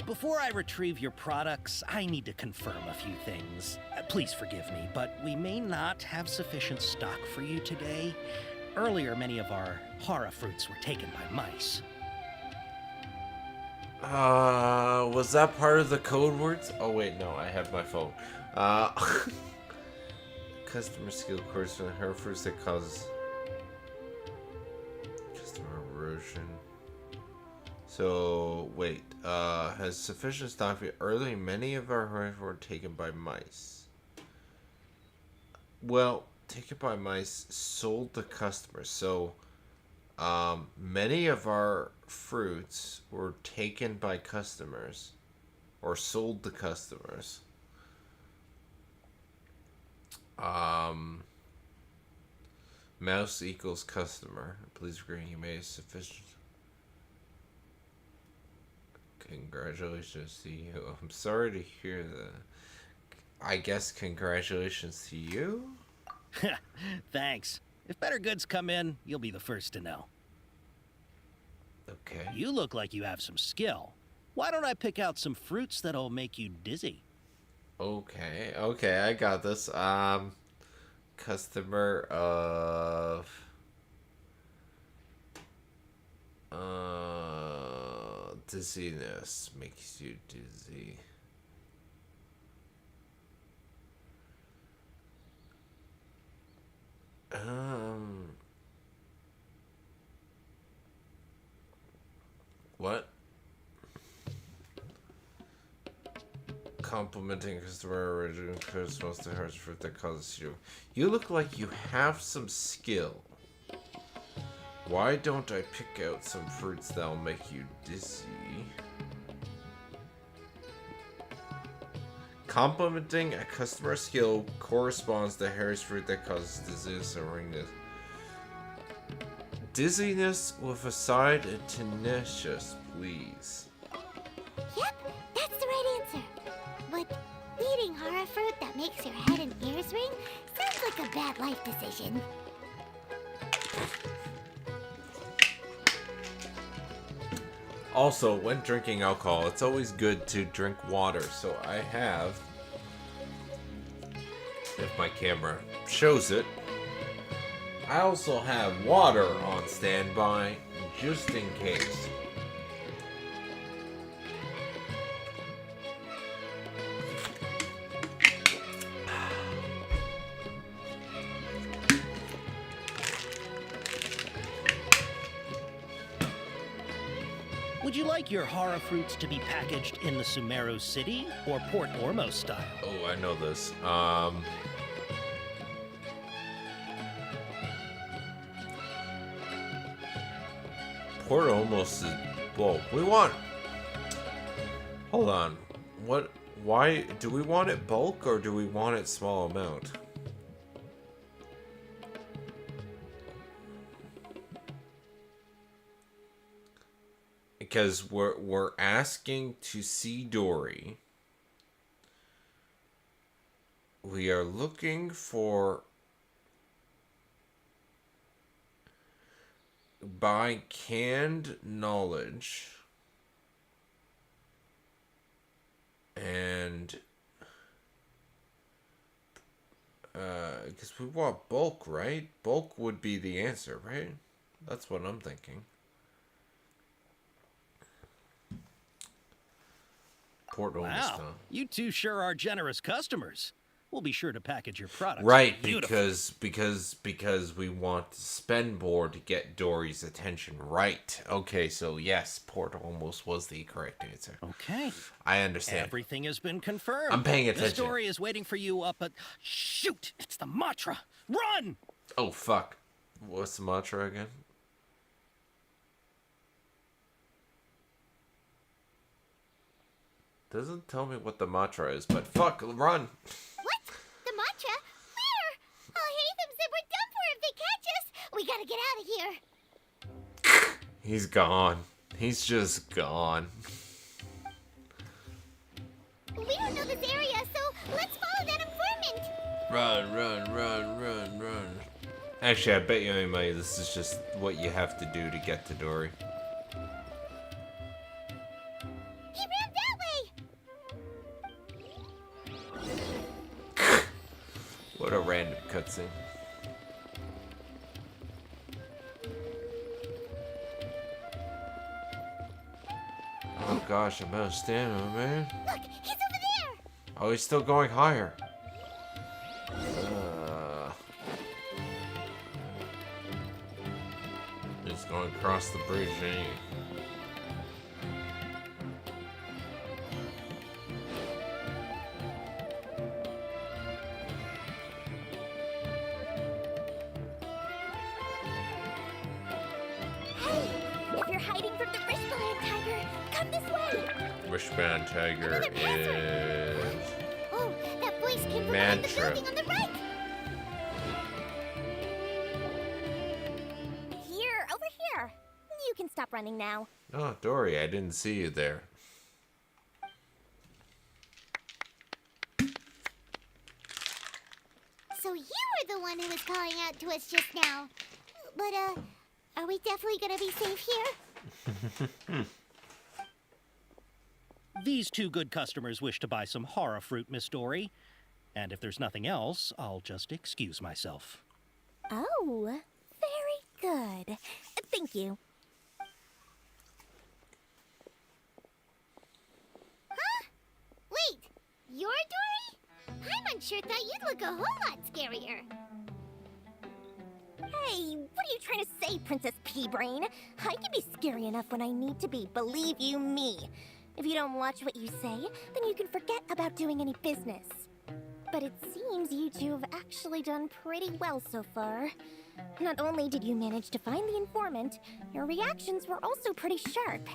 Before I retrieve your products, I need to confirm a few things. Please forgive me, but we may not have sufficient stock for you today. Earlier, many of our horror fruits were taken by mice.
Was that part of the code words? Oh wait, no, I have my phone. Customer skill course for her fruits that cause customer erosion. So wait, has sufficient stock for earlier many of our horror were taken by mice. Well, taken by mice, sold to customers. So Many of our fruits were taken by customers or sold to customers. Mouse equals customer. Please agree you made sufficient. Congratulations to you. I'm sorry to hear that. I guess congratulations to you?
Thanks. If better goods come in, you'll be the first to know.
Okay.
You look like you have some skill. Why don't I pick out some fruits that'll make you dizzy?
Okay, I got this. Customer of dizziness makes you dizzy. What? Complimenting customer original Christmas to her fruit that causes you. You look like you have some skill. Why don't I pick out some fruits that'll make you dizzy? Complimenting a customer skill corresponds to Harry's fruit that causes dizziness or ringness. Dizziness with a side of tenacious, please.
Yep, that's the right answer. But eating horror fruit that makes your head and ears ring sounds like a bad life decision.
Also, when drinking alcohol, it's always good to drink water. So I have, if my camera shows it, I also have water on standby, just in case.
Would you like your horror fruits to be packaged in the Sumeru City or Port Ormos style?
Oh, I know this. Port Ormos is bulk. We want. Hold on. What? Why do we want it bulk or do we want it small amount? Because we're asking to see Dori. We are looking for buy canned knowledge and because we want bulk, right? Bulk would be the answer, right? That's what I'm thinking. Port
Wow, you two sure are generous customers. We'll be sure to package your products.
Right,
beautifully.
because we want to spend more to get Dory's attention. Right. Okay, so yes, Port almost was the correct answer.
Okay.
I understand.
Everything has been confirmed.
I'm paying
The
attention.
story is waiting for you up at... Shoot! It's the mantra! Run!
Oh, fuck. What's the mantra again? Doesn't tell me what the mantra is, but fuck, run.
What? The mantra? Where? Alhaitham said we're done for if they catch us. We gotta get out of here.
He's gone. He's just gone.
We don't know this area, so let's follow that informant.
Run. Actually, I bet you any money this is just what you have to do to get to Dori.
He ran that way.
What a random cutscene. Oh gosh, I'm out of stamina, man.
Look, he's over there.
Oh, he's still going higher. He's going across the bridge, ain't he?
Hey, if you're hiding from the Wristband Tiger, come this way.
Wristband Tiger
Another password.
is
Oh, that voice came from behind the
mantra.
building on the right. Here, over here. You can stop running now.
Oh, Dori, I didn't see you there.
So you were the one who was calling out to us just now. But, are we definitely gonna be safe here?
These two good customers wish to buy some horror fruit, Miss Dori. And if there's nothing else, I'll just excuse myself.
Oh, very good. Thank you. Huh? Wait, you're Dori? I'm sure thought you'd look a whole lot scarier. Hey, what are you trying to say, Princess Pea-Brain? I can be scary enough when I need to be, believe you me. If you don't watch what you say, then you can forget about doing any business. But it seems you two have actually done pretty well so far. Not only did you manage to find the informant, your reactions were also pretty sharp.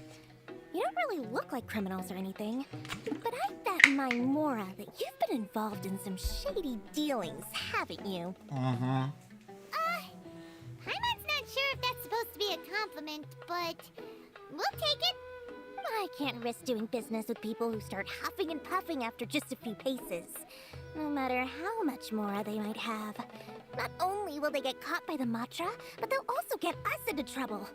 You don't really look like criminals or anything, but I bet my Mora that you've been involved in some shady dealings, haven't you?
Mm-hmm.
Paimon's not sure if that's supposed to be a compliment, but we'll take it. I can't risk doing business with people who start huffing and puffing after just a few paces, no matter how much Mora they might have. Not only will they get caught by the Matra, but they'll also get us into trouble.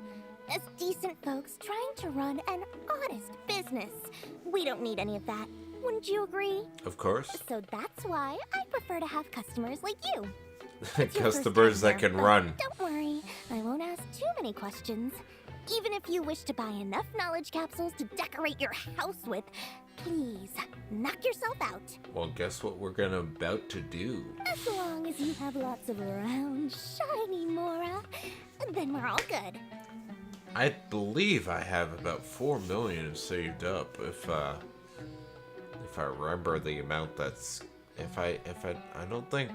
As decent folks trying to run an honest business, we don't need any of that. Wouldn't you agree?
Of course.
So that's why I prefer to have customers like you. It's your first
Customers
time
that
here,
can
but
run.
Don't worry, I won't ask too many questions. Even if you wish to buy enough knowledge capsules to decorate your house with, please, knock yourself out.
Well, guess what we're about to do?
As long as you have lots of round, shiny Mora, then we're all good.
I believe I have about 4 million saved up. If I remember the amount that's, I don't think,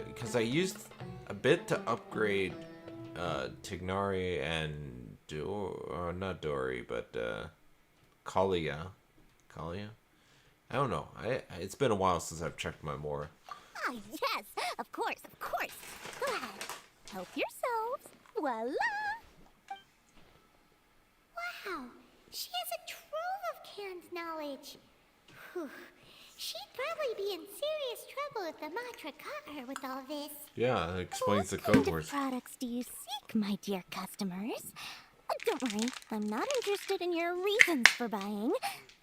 because I used a bit to upgrade Tignari and not Dori, but Kalia. I don't know. It's been a while since I've checked my Mora.
Ah, yes, of course. Go ahead, help yourselves. Voila! Wow, she has a trove of canned knowledge. Whew. She'd probably be in serious trouble if the Matra caught her with all this.
Yeah, that explains the
What
code
kind of
words.
products do you seek, my dear customers? Don't worry, I'm not interested in your reasons for buying.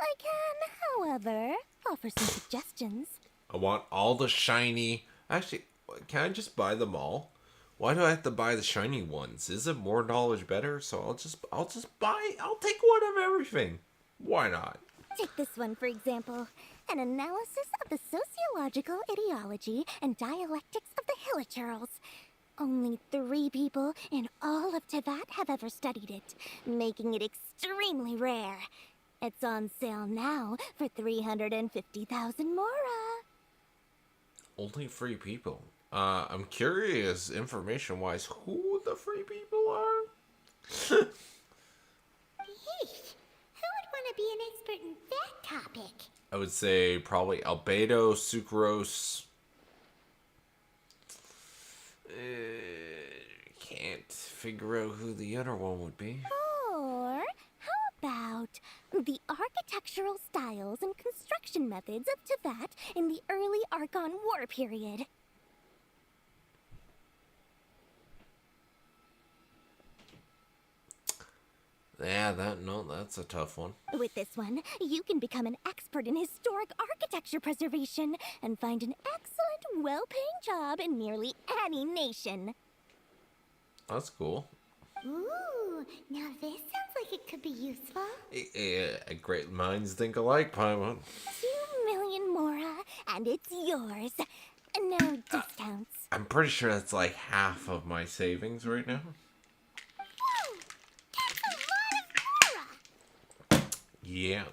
I can, however, offer some suggestions.
I want all the shiny. Actually, can I just buy them all? Why do I have to buy the shiny ones? Isn't more knowledge better? So I'll just buy. I'll take one of everything. Why not?
Take this one, for example. An analysis of the sociological ideology and dialectics of the Hilichurls. Only 3 people in all of Teyvat have ever studied it, making it extremely rare. It's on sale now for 350,000 Mora.
Only 3 people. I'm curious, information-wise, who the 3 people are?
Yeesh. Who would want to be an expert in that topic?
I would say probably Albedo, Sucrose. Can't figure out who the other one would be.
Or how about the architectural styles and construction methods of Teyvat in the early Archon War period?
Yeah, that's a tough one.
With this one, you can become an expert in historic architecture preservation and find an excellent, well-paying job in nearly any nation.
That's cool.
Ooh, now this sounds like it could be useful.
Great minds think alike, Paimon.
2 million Mora, and it's yours. No discounts.
I'm pretty sure that's like half of my savings right now.
Whoa! That's a lot of Mora!
Yeah.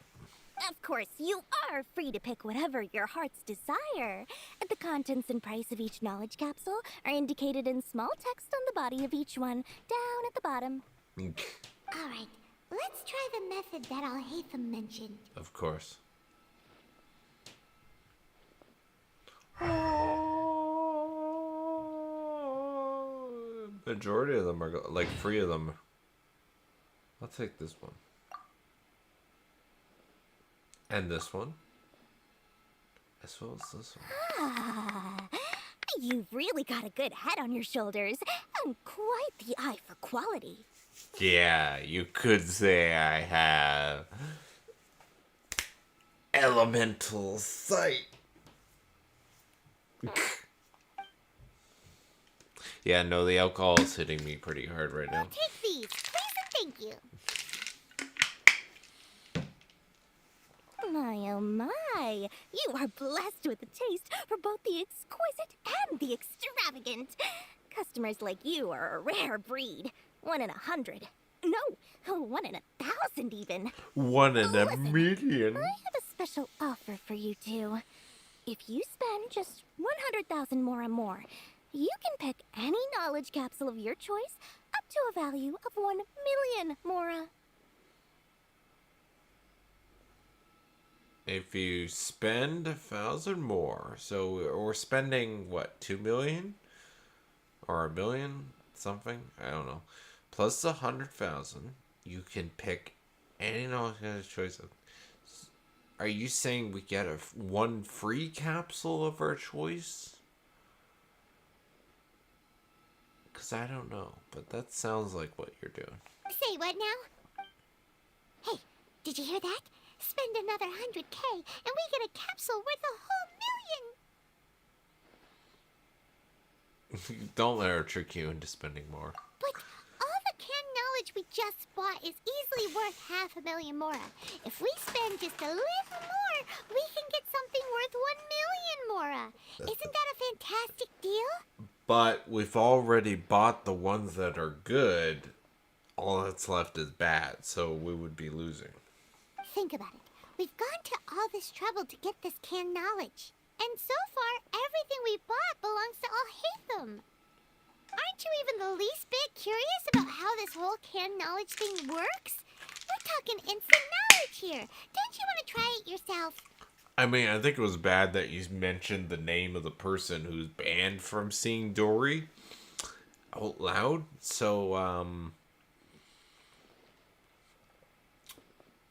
Of course, you are free to pick whatever your heart's desire. The contents and price of each knowledge capsule are indicated in small text on the body of each one, down at the bottom. Alright, let's try the method that Alhaitham mentioned.
Of course. Majority of them are like 3 of them. I'll take this one. And this one. As well as this one.
Ah, you've really got a good head on your shoulders, and quite the eye for quality.
Yeah, you could say I have elemental sight. Yeah, no, the alcohol is hitting me pretty hard right now.
Take these, please and thank you.
My oh my, you are blessed with a taste for both the exquisite and the extravagant. Customers like you are a rare breed. 1 in 100. No, 1 in 1,000 even.
1 in a million.
I have a special offer for you two. If you spend just 100,000 more, you can pick any knowledge capsule of your choice up to a value of 1 million mora.
If you spend 1,000 more, so we're spending what, 2 million or 1 million, something? I don't know. Plus the 100,000, you can pick any knowledge choice. Are you saying we get one free capsule of our choice? Because I don't know, but that sounds like what you're doing.
Say what now? Hey, did you hear that? Spend another 100K and we get a capsule worth a whole million!
Don't let her trick you into spending more.
But all the canned knowledge we just bought is easily worth 500,000 mora. If we spend just a little more, we can get something worth 1 million mora. Isn't that a fantastic deal?
But we've already bought the ones that are good. All that's left is bad, so we would be losing.
Think about it. We've gone to all this trouble to get this canned knowledge. And so far, everything we bought belongs to Alhaitham. Aren't you even the least bit curious about how this whole canned knowledge thing works? We're talking instant knowledge here. Don't you want to try it yourself?
I mean, I think it was bad that you mentioned the name of the person who's banned from seeing Dori out loud. So,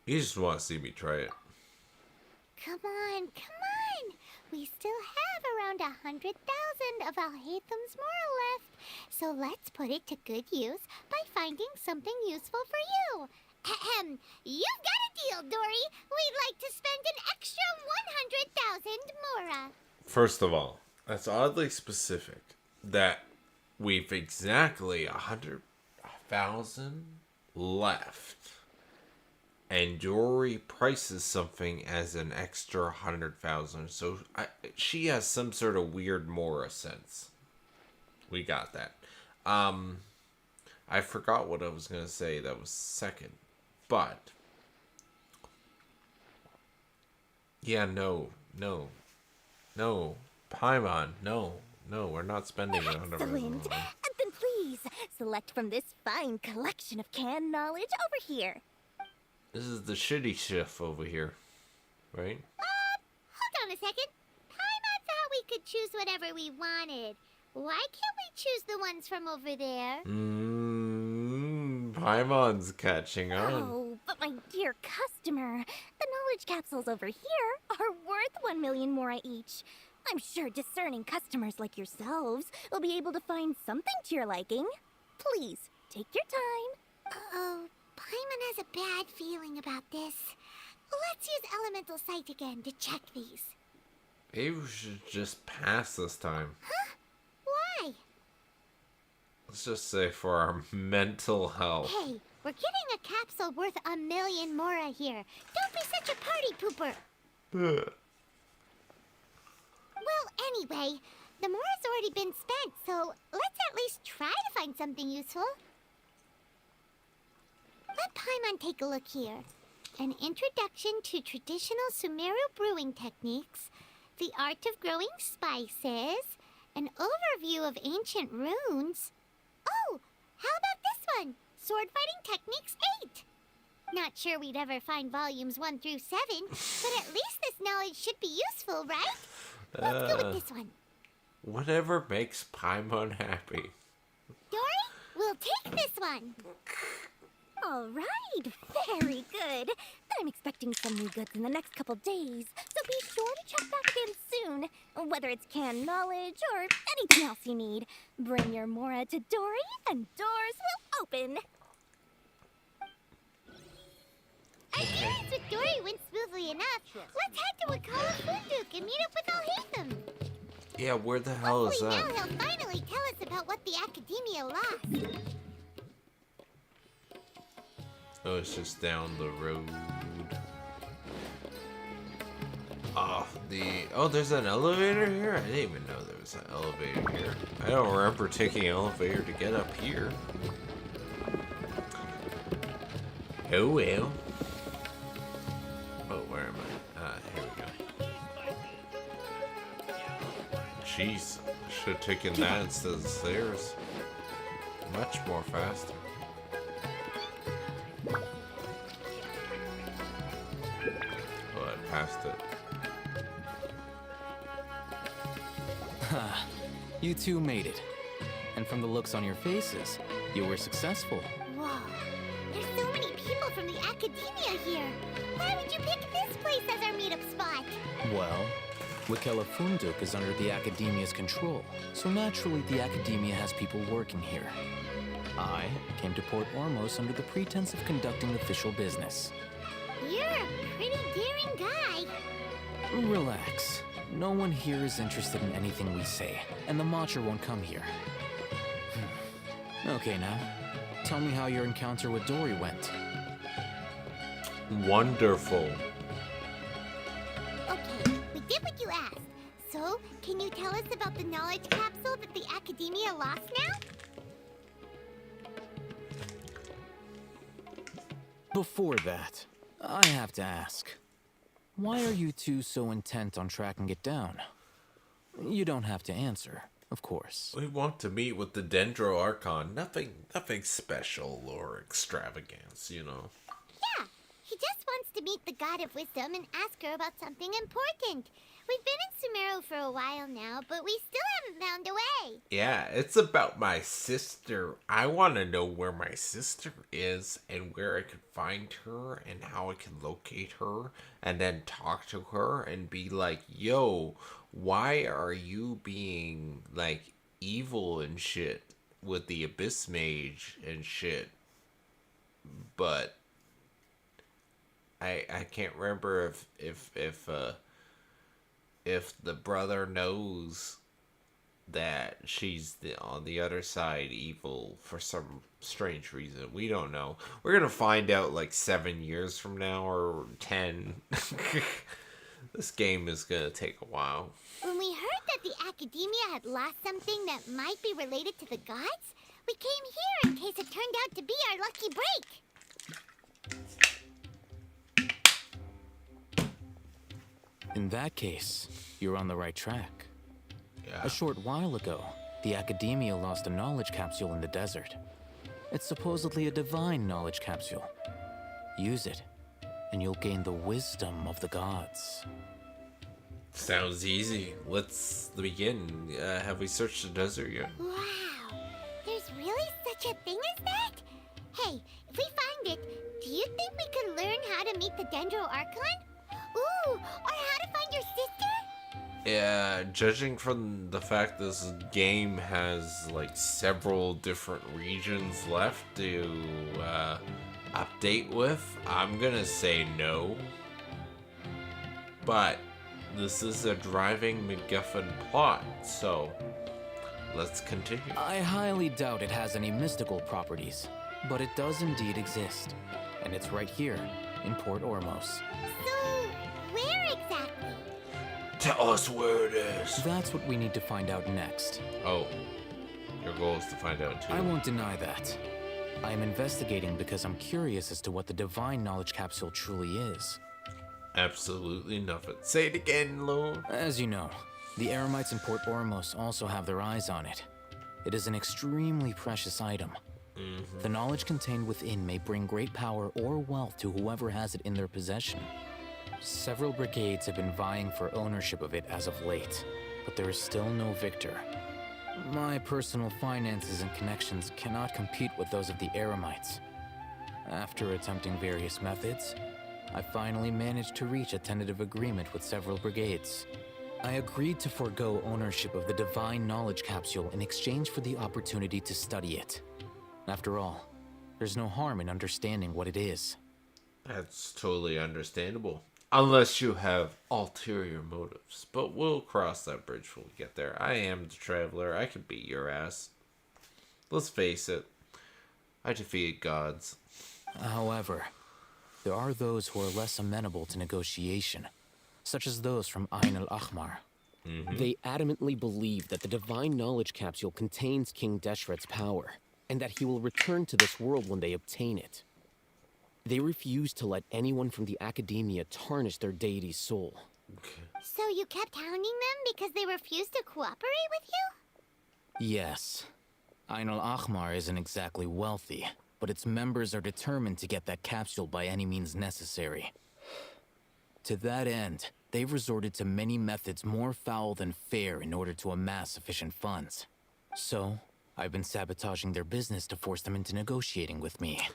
you just want to see me try it.
Come on. We still have around 100,000 of Alhaitham's moral left. So let's put it to good use by finding something useful for you. Ahem. You've got a deal, Dori. We'd like to spend an extra 100,000 mora.
First of all, that's oddly specific that we've exactly 100,000 left. And Dori prices something as an extra 100,000. So she has some sort of weird Mora sense. We got that. I forgot what I was going to say that was second. But yeah, no. Paimon, no, we're not spending 100,000.
Excellent. Then please, select from this fine collection of canned knowledge over here.
This is the shitty shift over here, right?
Hold on a second. Paimon thought we could choose whatever we wanted. Why can't we choose the ones from over there?
Paimon's catching on.
Oh, but my dear customer, the knowledge capsules over here are worth 1 million mora each. I'm sure discerning customers like yourselves will be able to find something to your liking. Please, take your time.
Uh-oh. Paimon has a bad feeling about this. Let's use elemental sight again to check these.
Maybe we should just pass this time.
Huh? Why?
Let's just say for our mental health.
Hey, we're getting a capsule worth 1 million mora here. Don't be such a party pooper. Well, anyway, the mora's already been spent, so let's at least try to find something useful. Let Paimon take a look here. An introduction to traditional Sumeru brewing techniques, the art of growing spices, an overview of ancient runes. Oh, how about this one? Sword Fighting Techniques 8. Not sure we'd ever find volumes 1 through 7, but at least this knowledge should be useful, right? Let's go with this one.
Whatever makes Paimon happy.
Dori, we'll take this one.
All right, very good. I'm expecting some new goods in the next couple days, so be sure to check back again soon. Whether it's canned knowledge or anything else you need, bring your Mora to Dori and doors will open.
Our experience with Dori went smoothly enough. Let's head to Wakala Funduk and meet up with Alhaitham.
Yeah, where the hell is
Hopefully
that?
now he'll finally tell us about what the Academia lost.
Oh, it's just down the road. Oh, there's an elevator here? I didn't even know there was an elevator here. I don't remember taking an elevator to get up here. Oh well. Oh, where am I? Here we go. Jeez, should have taken that instead of the stairs. Much more faster. Oh, I passed it.
You two made it. And from the looks on your faces, you were successful.
Whoa, there's so many people from the Academia here. Why would you pick this place as our meetup spot?
Well, Wakela Funduk is under the Academia's control, so naturally the Academia has people working here. I came to Port Ormos under the pretense of conducting official business.
You're a pretty daring guy.
Relax. No one here is interested in anything we say, and the Matcher won't come here. Okay, now, tell me how your encounter with Dori went.
Wonderful.
Okay, we did what you asked. So, can you tell us about the knowledge capsule that the Academia lost now?
Before that, I have to ask. Why are you two so intent on tracking it down? You don't have to answer, of course.
We want to meet with the Dendro Archon. Nothing special or extravagance, you know.
Yeah, he just wants to meet the God of Wisdom and ask her about something important. We've been in Sumeru for a while now, but we still haven't found a way.
Yeah, it's about my sister. I want to know where my sister is and where I can find her and how I can locate her and then talk to her and be like, yo, why are you being like evil and shit with the Abyss Mage and shit? But I can't remember if the brother knows that she's on the other side evil for some strange reason. We don't know. We're gonna find out like 7 years from now or 10. This game is gonna take a while.
When we heard that the Academia had lost something that might be related to the gods, we came here in case it turned out to be our lucky break.
In that case, you're on the right track.
Yeah.
A short while ago, the Academia lost a knowledge capsule in the desert. It's supposedly a divine knowledge capsule. Use it, and you'll gain the wisdom of the gods.
Sounds easy. Let's begin. Have we searched the desert yet?
Wow, there's really such a thing as that? Hey, if we find it, do you think we could learn how to meet the Dendro Archon? Ooh, or how to find your sister?
Yeah, judging from the fact this game has like several different regions left to update with, I'm gonna say no. But this is a driving MacGuffin plot, so let's continue.
I highly doubt it has any mystical properties, but it does indeed exist. And it's right here, in Port Ormos.
So, where exactly?
Tell us where it is.
That's what we need to find out next.
Oh, your goal is to find out too.
I won't deny that. I am investigating because I'm curious as to what the divine knowledge capsule truly is.
Absolutely nothing. Say it again, Lord.
As you know, the Eremites in Port Ormos also have their eyes on it. It is an extremely precious item, The knowledge contained within may bring great power or wealth to whoever has it in their possession. Several brigades have been vying for ownership of it as of late, but there is still no victor. My personal finances and connections cannot compete with those of the Eremites. After attempting various methods, I finally managed to reach a tentative agreement with several brigades. I agreed to forego ownership of the Divine Knowledge Capsule in exchange for the opportunity to study it. After all, there's no harm in understanding what it is.
That's totally understandable. Unless you have ulterior motives. But we'll cross that bridge when we get there. I am the traveler. I can beat your ass. Let's face it. I defeated gods.
However, there are those who are less amenable to negotiation, such as those from Ain al-Ahmar.
They adamantly believe that the Divine Knowledge Capsule contains King Deshret's power, and that he will return to this world when they obtain it. They refuse to let anyone from the Academia tarnish their deity's soul.
So you kept hounding them because they refused to cooperate with you?
Yes. Ain al-Ahmar isn't exactly wealthy, but its members are determined to get that capsule by any means necessary. To that end, they've resorted to many methods more foul than fair in order to amass sufficient funds. So, I've been sabotaging their business to force them into negotiating with me.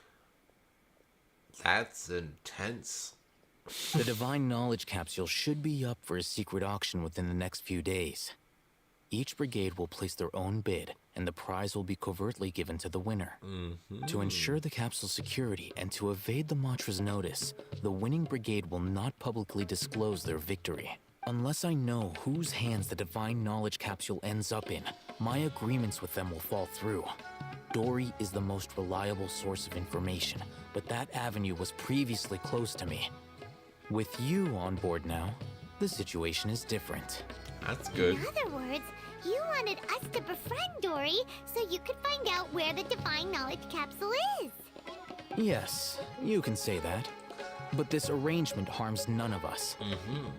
That's intense.
The Divine Knowledge Capsule should be up for a secret auction within the next few days. Each brigade will place their own bid, and the prize will be covertly given to the winner. To ensure the capsule's security and to evade the Matra's notice, the winning brigade will not publicly disclose their victory. Unless I know whose hands the Divine Knowledge Capsule ends up in, my agreements with them will fall through. Dori is the most reliable source of information, but that avenue was previously closed to me. With you on board now, the situation is different.
That's good.
In other words, you wanted us to befriend Dori so you could find out where the Divine Knowledge Capsule is.
Yes, you can say that. But this arrangement harms none of us.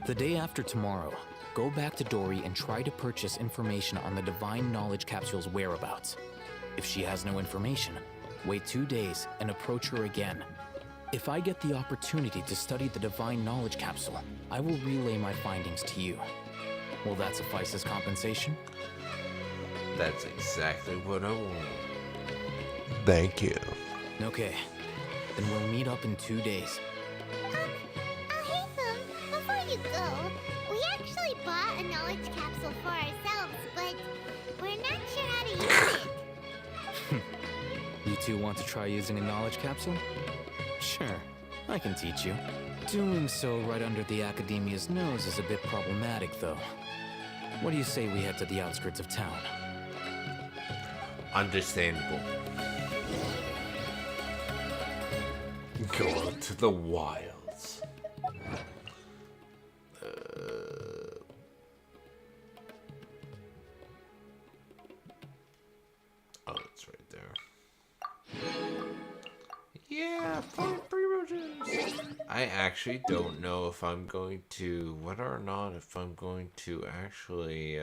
The day after tomorrow, go back to Dori and try to purchase information on the Divine Knowledge Capsule's whereabouts. If she has no information, wait 2 days and approach her again. If I get the opportunity to study the Divine Knowledge Capsule, I will relay my findings to you. Will that suffice as compensation?
That's exactly what I want. Thank you.
Okay, then we'll meet up in 2 days.
Alhaitham, before you go, we actually bought a knowledge capsule for ourselves, but we're not sure how to use it.
You two want to try using a knowledge capsule? Sure, I can teach you. Doing so right under the Academia's nose is a bit problematic, though. What do you say we head to the outskirts of town?
Understandable. Go out to the wilds. Oh, it's right there. Yeah, I actually don't know if I'm going to, whether or not if I'm going to actually,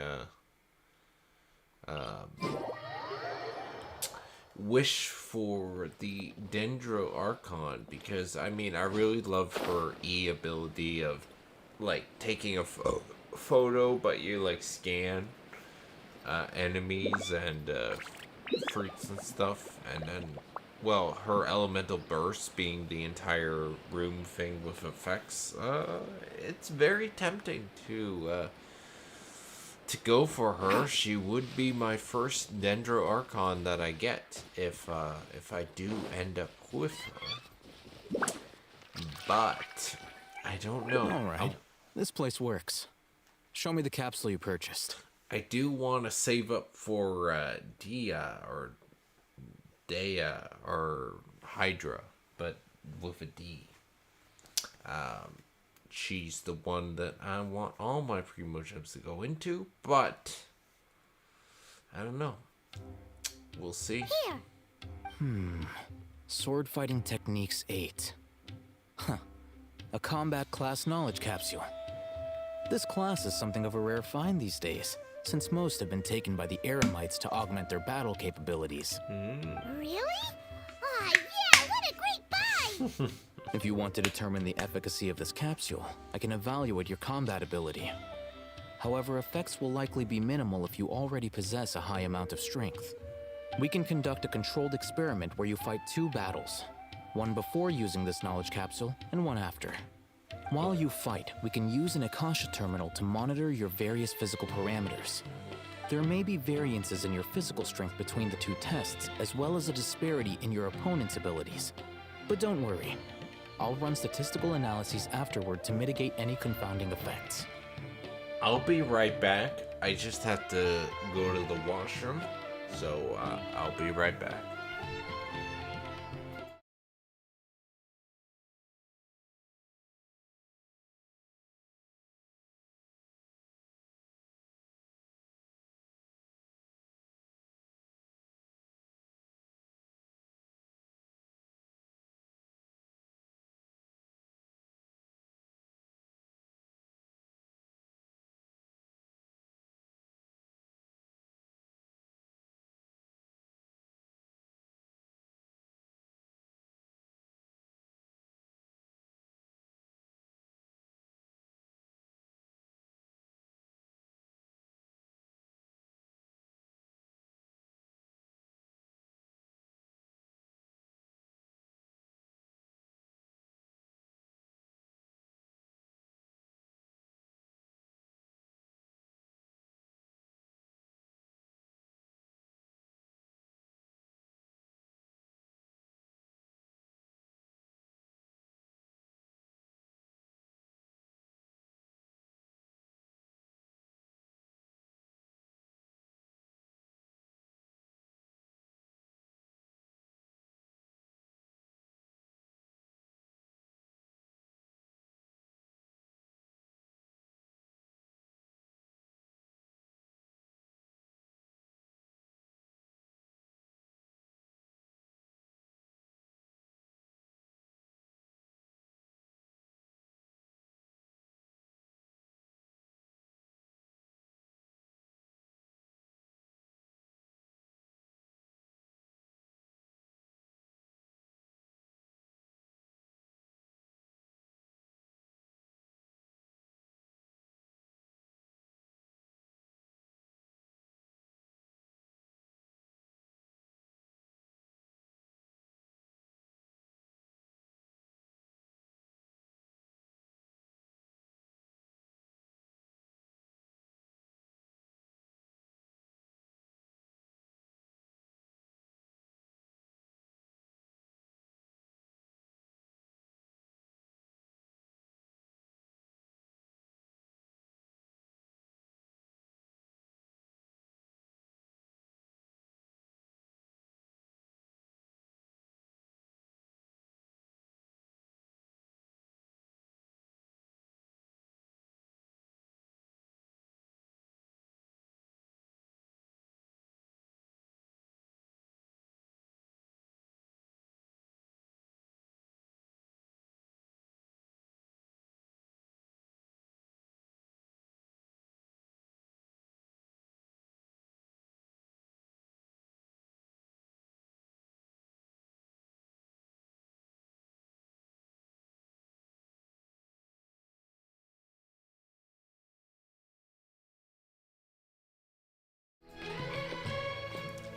wish for the Dendro Archon, because I mean I really love her E ability of like taking a photo, but you like scan enemies and fruits and stuff, and then well, her elemental burst being the entire room thing with effects. It's very tempting to go for her. She would be my first Dendro Archon that I get if I do end up with her. But I don't know.
All right, this place works. Show me the capsule you purchased.
I do want to save up for Dia or Dea or Hydra, but with a D. She's the one that I want all my Primogems to go into, but I don't know. We'll see.
Here.
Sword Fighting Techniques 8. Huh. A combat class knowledge capsule. This class is something of a rare find these days. since most have been taken by the Eremites to augment their battle capabilities.
Really? Aw, yeah, what a great buy!
If you want to determine the efficacy of this capsule, I can evaluate your combat ability. However, effects will likely be minimal if you already possess a high amount of strength. We can conduct a controlled experiment where you fight 2 battles, one before using this knowledge capsule and one after. While you fight, we can use an Akasha terminal to monitor your various physical parameters. There may be variances in your physical strength between the 2 tests, as well as a disparity in your opponent's abilities. But don't worry, I'll run statistical analyses afterward to mitigate any confounding effects.
I'll be right back. I just have to go to the washroom, so I'll be right back.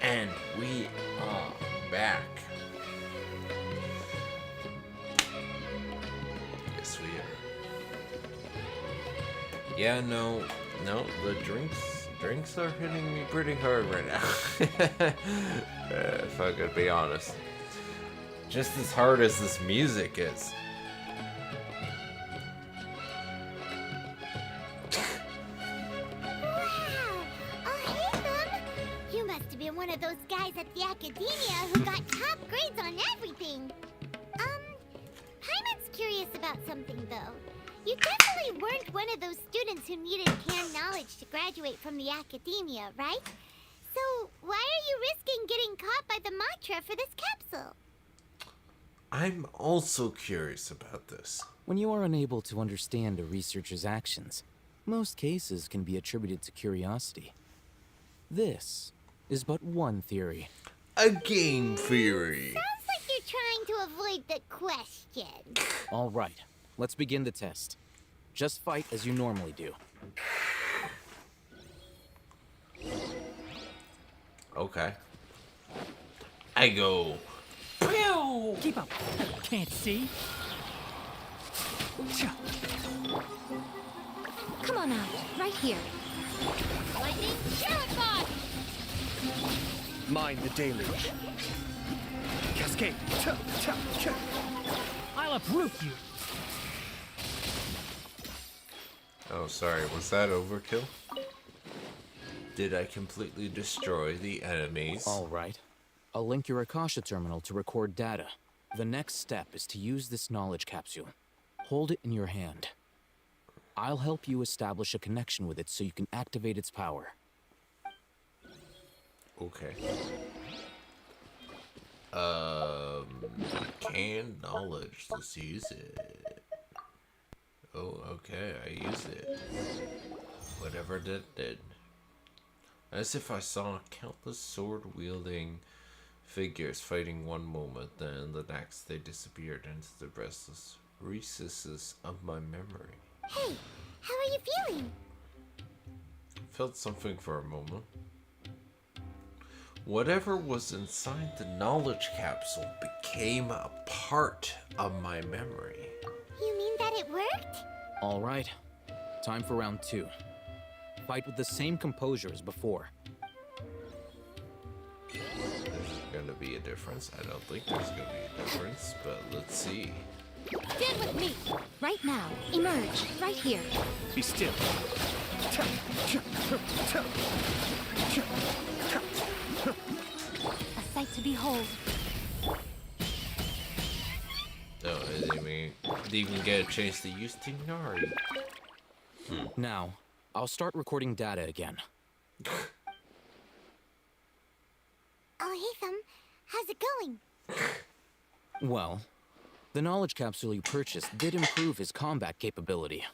And we are back. Yes, we are. Yeah, no, the drinks are hitting me pretty hard right now. If I could be honest. Just as hard as this music is.
One of those guys at the academia who got top grades on everything. Paimon's curious about something though. You definitely weren't one of those students who needed canned knowledge to graduate from the academia, right? So why are you risking getting caught by the mantra for this capsule?
I'm also curious about this.
When you are unable to understand a researcher's actions, Most cases can be attributed to curiosity. This is but one theory.
A game theory.
Sounds like you're trying to avoid the question.
All right, let's begin the test. Just fight as you normally do.
Okay. I go.
Pew! Keep up. Can't see.
Come on out, right here.
Lightning Shot!
Mind the deluge. Cascade.
I'll uproot you.
Oh, sorry. Was that overkill? Did I completely destroy the enemies?
All right. I'll link your Akasha terminal to record data. The next step is to use this knowledge capsule. Hold it in your hand. I'll help you establish a connection with it so you can activate its power.
Okay. Canned knowledge. Let's use it. Oh, okay. I use it. Whatever that did. As if I saw countless sword-wielding figures fighting one moment, then the next they disappeared into the restless recesses of my memory.
Hey, how are you feeling?
Felt something for a moment. Whatever was inside the knowledge capsule became a part of my memory.
You mean that it worked?
All right. Time for round 2. Fight with the same composure as before.
There's gonna be a difference. I don't think there's gonna be a difference, but let's see.
Stand with me. Right now. Emerge. Right here.
Be still.
A sight to behold.
Oh, I didn't even get a chance to use Tignari.
Now, I'll start recording data again.
Alhaitham, how's it going?
Well, the knowledge capsule you purchased did improve his combat capability.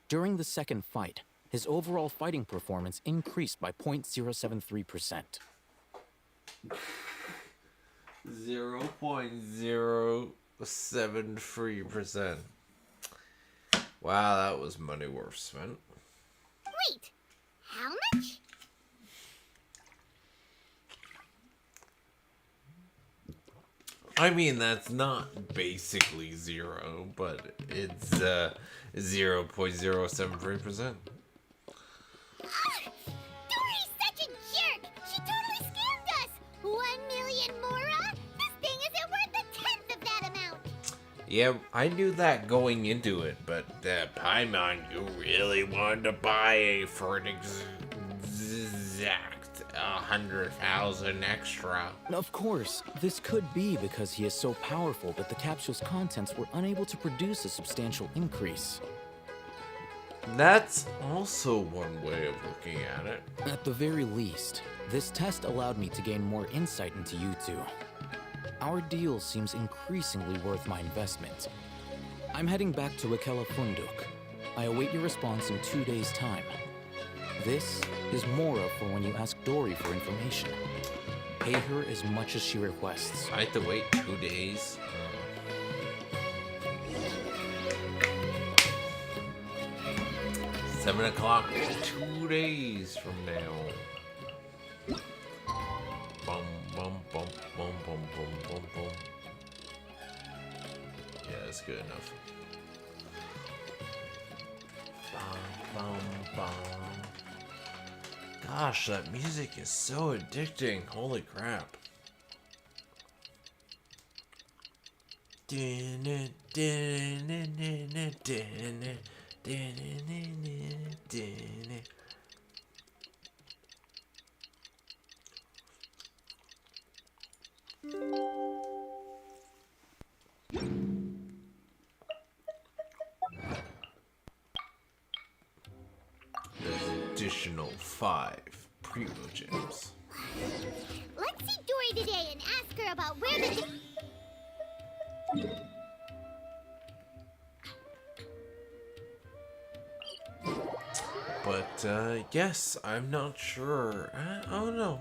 During the second fight, his overall fighting performance increased by 0.073%.
0.073%. Wow, that was money worth spent.
Wait, how much?
I mean, that's not basically zero, but it's 0.073%.
Dori's such a jerk! She totally scammed us! 1 million mora? This thing isn't worth a tenth of that amount!
Yeah, I knew that going into it, but Paimon, you really wanted to buy it for an exact 100,000 extra.
Of course, this could be because he is so powerful that the capsule's contents were unable to produce a substantial increase.
That's also one way of looking at it.
At the very least, this test allowed me to gain more insight into you two. Our deal seems increasingly worth my investment. I'm heading back to Rakela Funduk. I await your response in 2 days' time. This is Mora for when you ask Dori for information. Pay her as much as she requests.
I have to wait 2 days. 7 o'clock, 2 days from now. Bum, bum, bum, bum, bum, bum, bum, bum. Yeah, that's good enough. Bum, bum, bum. Gosh, that music is so addicting. Holy crap. There's additional 5 primogems.
Let's see Dori today and ask her about where the...
yes, I'm not sure. I don't know.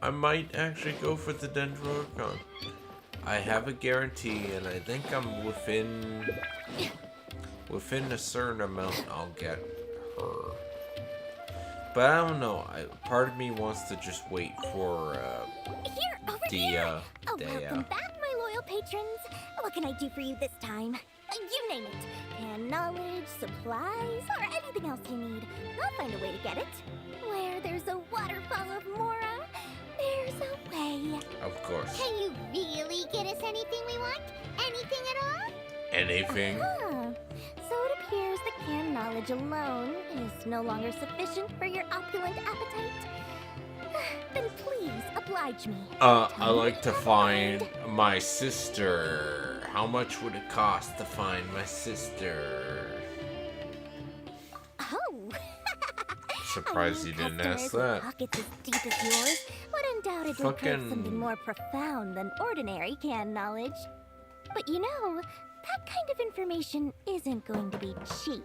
I might actually go for the Dendrocon. I have a guarantee, and I think I'm within a certain amount. I'll get her. But I don't know. Part of me wants to just wait for
Welcome back, my loyal patrons. What can I do for you this time? You name it. And knowledge, supplies, or anything else you need. I'll find a way to get it. Where there's a waterfall of Mora, there's a way.
Of course.
Can you really get us anything we want? Anything at all?
Anything?
So it appears that canned knowledge alone is no longer sufficient for your opulent appetite. Then please oblige me.
I like to find my sister. How much would it cost to find my sister?
Oh!
Surprised you didn't ask that.
Pockets as deep as yours would undoubtedly crave something more profound than ordinary canned knowledge. But you know, that kind of information isn't going to be cheap.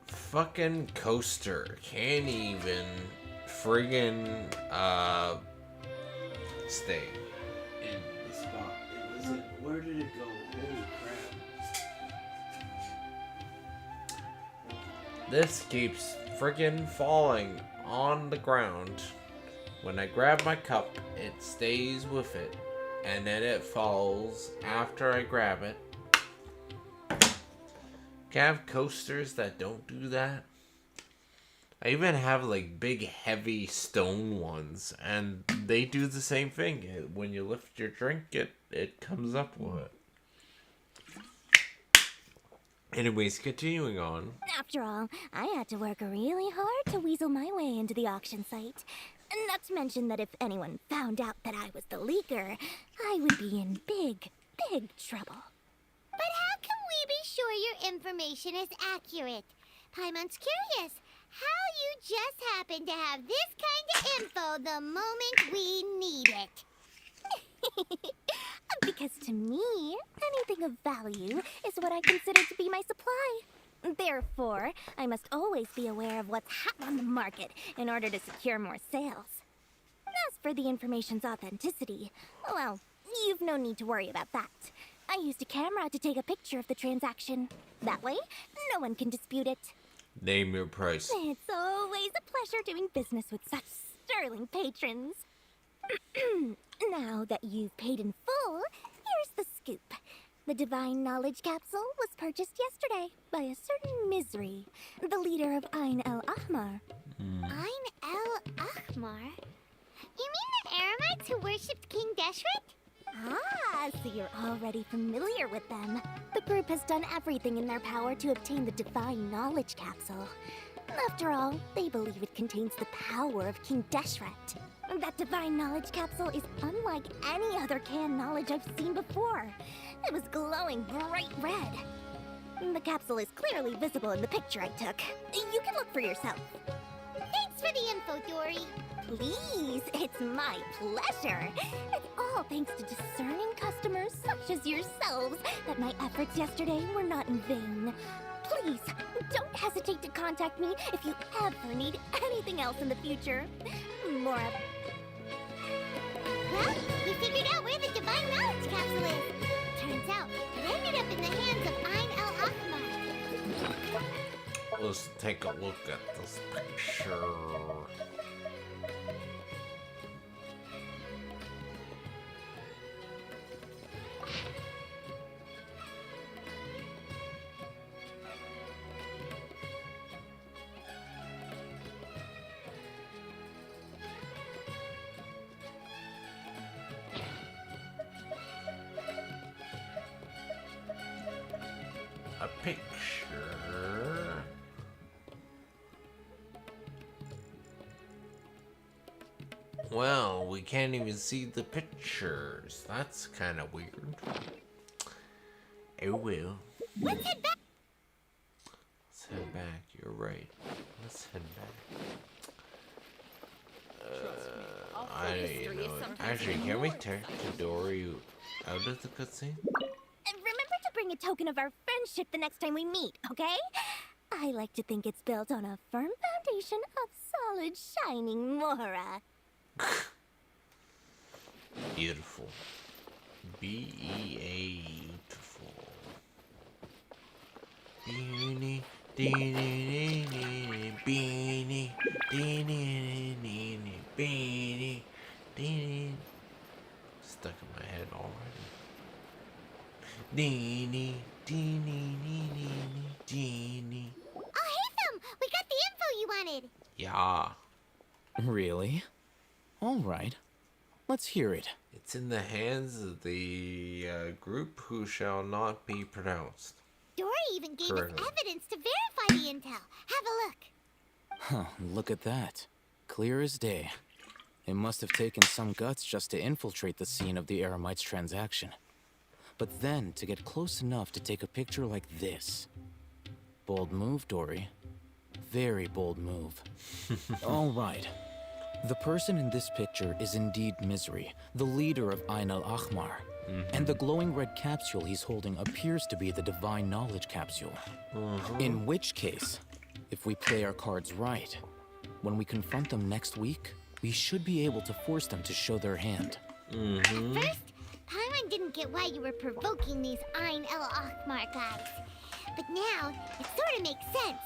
Fucking coaster. Can't even friggin' stay in the spot. Where did it go? Holy crap. This keeps friggin' falling on the ground. When I grab my cup, it stays with it. And then it falls after I grab it. Can I have coasters that don't do that? I even have like big heavy stone ones, and they do the same thing. When you lift your drink, it comes up with it. Anyways, continuing on.
After all, I had to work really hard to weasel my way into the auction site. Not to mention that if anyone found out that I was the leaker, I would be in big, big trouble.
But how can we be sure your information is accurate? Paimon's curious how you just happen to have this kind of info the moment we need it.
Because to me, anything of value is what I consider to be my supply. Therefore, I must always be aware of what's hot on the market in order to secure more sales. As for the information's authenticity, well, you've no need to worry about that. I used a camera to take a picture of the transaction. That way, no one can dispute it.
Name your price.
It's always a pleasure doing business with such sterling patrons. Now that you've paid in full, here's the scoop. The Divine Knowledge Capsule was purchased yesterday by a certain Misery, the leader of Ain El Ahmar.
Ain El Ahmar? You mean the Eremites who worshipped King Deshret?
Ah, so you're already familiar with them. The group has done everything in their power to obtain the Divine Knowledge Capsule. After all, they believe it contains the power of King Deshret. That Divine Knowledge Capsule is unlike any other canned knowledge I've seen before. It was glowing bright red. The capsule is clearly visible in the picture I took. You can look for yourself.
Thanks for the info, Dori.
Please, it's my pleasure. It's all thanks to discerning customers such as yourselves that my efforts yesterday were not in vain. Please, don't hesitate to contact me if you ever need anything else in the future. Mora.
Well, we figured out where the Divine Knowledge Capsule is. Turns out, it ended up in the hands of Ain El Ahmar.
Let's take a look at this picture. A picture. Well, we can't even see the pictures. That's kind of weird. Oh well.
Let's head back.
Let's head back. You're right. Let's head back. I don't know. Actually, can we take Dori out of the cutscene?
Remember to bring a token of our friendship the next time we meet, okay? I like to think it's built on a firm foundation of solid, shining mora.
Beautiful. Beautiful. Beanie, beanie, beanie, beanie, beanie, beanie. Stuck in my head already. Deenie, deenie, deenie, deenie.
Alhaitham, we got the info you wanted.
Yeah.
Really? All right. Let's hear it.
It's in the hands of the group who shall not be pronounced.
Dori even gave
Correctly.
us evidence to verify the intel. Have a look.
Huh, look at that. Clear as day. It must have taken some guts just to infiltrate the scene of the Eremites transaction. But then to get close enough to take a picture like this. Bold move, Dori. Very bold move. All right. The person in this picture is indeed Misery, the leader of Ain al-Ahmar. And the glowing red capsule he's holding appears to be the Divine Knowledge Capsule. In which case, if we play our cards right, when we confront them next week, we should be able to force them to show their hand.
At first, Paimon didn't get why you were provoking these Ain el-Ahmar guys. But now, it sort of makes sense.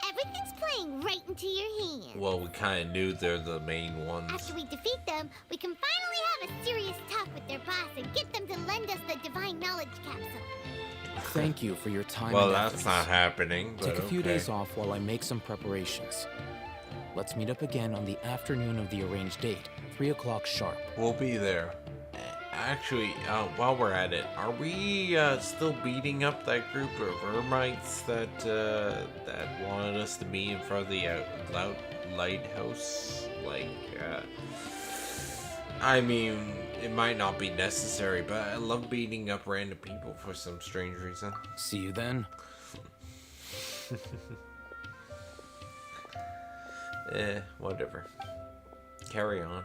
Everything's playing right into your hands.
Well, we kind of knew they're the main ones.
After we defeat them, we can finally have a serious talk with their boss and get them to lend us the Divine Knowledge Capsule.
Thank you for your time.
Well,
and
that's
efforts.
not happening, but
Take a few
okay.
days off while I make some preparations. Let's meet up again on the afternoon of the arranged date, 3 o'clock sharp.
We'll be there. Actually, while we're at it, are we still beating up that group of Eremites that wanted us to be in front of the lighthouse? Like, I mean, it might not be necessary, but I love beating up random people for some strange reason.
See you then.
Whatever. Carry on.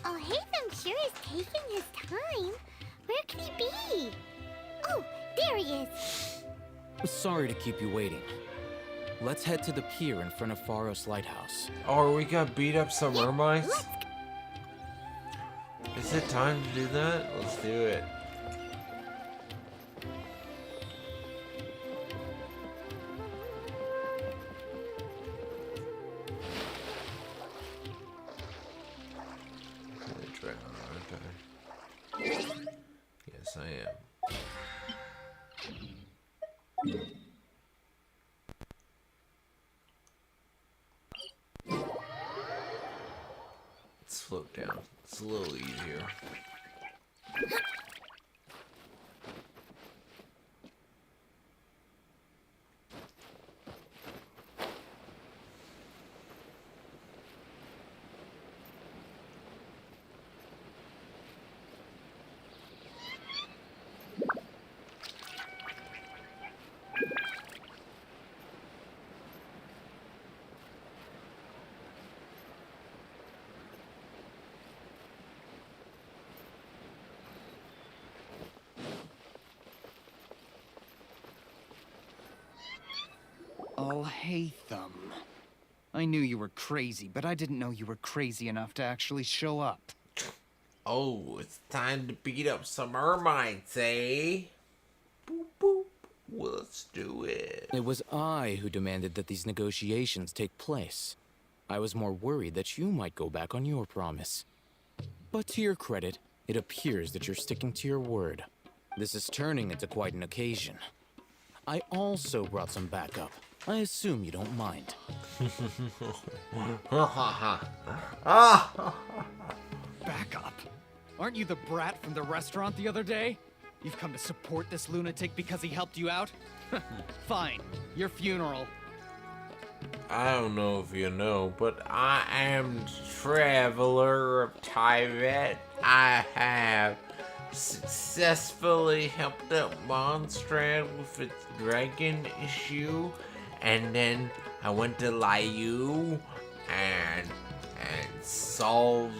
Alhaitham sure is taking his time. Where could he be? Oh, there he is.
Sorry to keep you waiting. Let's head to the pier in front of Pharos Lighthouse.
Oh, we got beat up some Eremites? Is it time to do that? Let's do it. Yes, I am. Let's float down. It's a little easier.
Alhaitham. I knew you were crazy, but I didn't know you were crazy enough to actually show up.
Oh, it's time to beat up some Eremites, eh? Boop, boop. Well, let's do it.
It was I who demanded that these negotiations take place. I was more worried that you might go back on your promise. But to your credit, it appears that you're sticking to your word. This is turning into quite an occasion. I also brought some backup. I assume you don't mind.
Backup? Aren't you the brat from the restaurant the other day? You've come to support this lunatic because he helped you out? Fine, your funeral.
I don't know if you know, but I am Traveler of Tyvet. I have successfully helped out Mondstadt with its dragon issue, and then I went to Liu and solved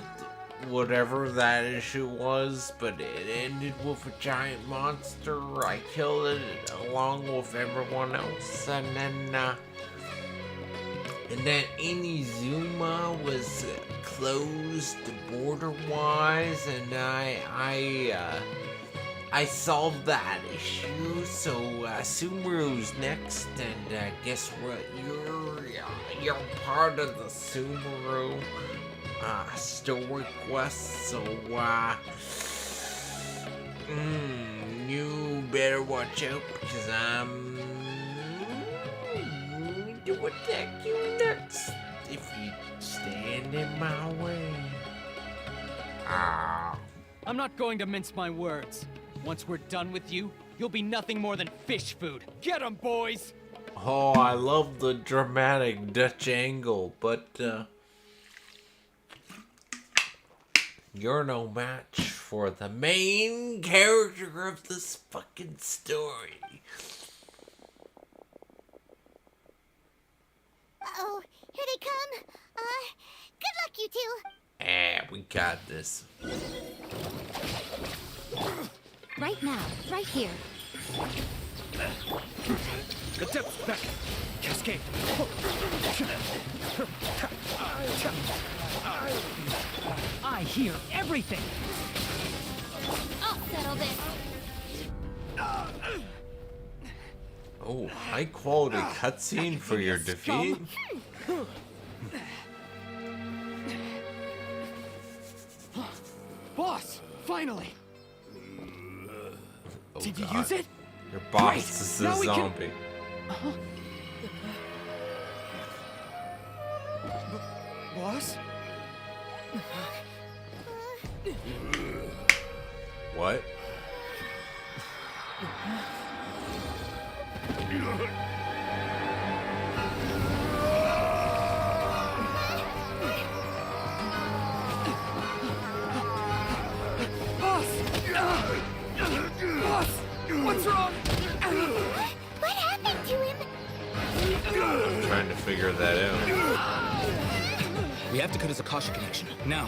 whatever that issue was, but it ended with a giant monster. I killed it along with everyone else, and then Inizuma was closed border-wise, and I solved that issue. So Sumeru's next, and guess what? You're part of the Sumeru story quest. So you better watch out, because I'm to attack you next if you stand in my way.
I'm not going to mince my words. Once we're done with you, you'll be nothing more than fish food. Get 'em, boys!
Oh, I love the dramatic Dutch angle, but you're no match for the main character of this fucking story.
Uh-oh, here they come. Good luck, you two.
We got this.
Right now, right here.
The depth's back. Cascade.
I hear everything.
I'll settle this.
Oh, high quality cutscene for your defeat.
Boss, finally.
Oh,
Did you
God.
use it?
Your boss
Great.
is a
Now we can-
zombie.
Boss?
What?
Boss! Boss! What's wrong?
What happened to him?
I'm trying to figure that out.
We have to cut his Akasha connection. Now.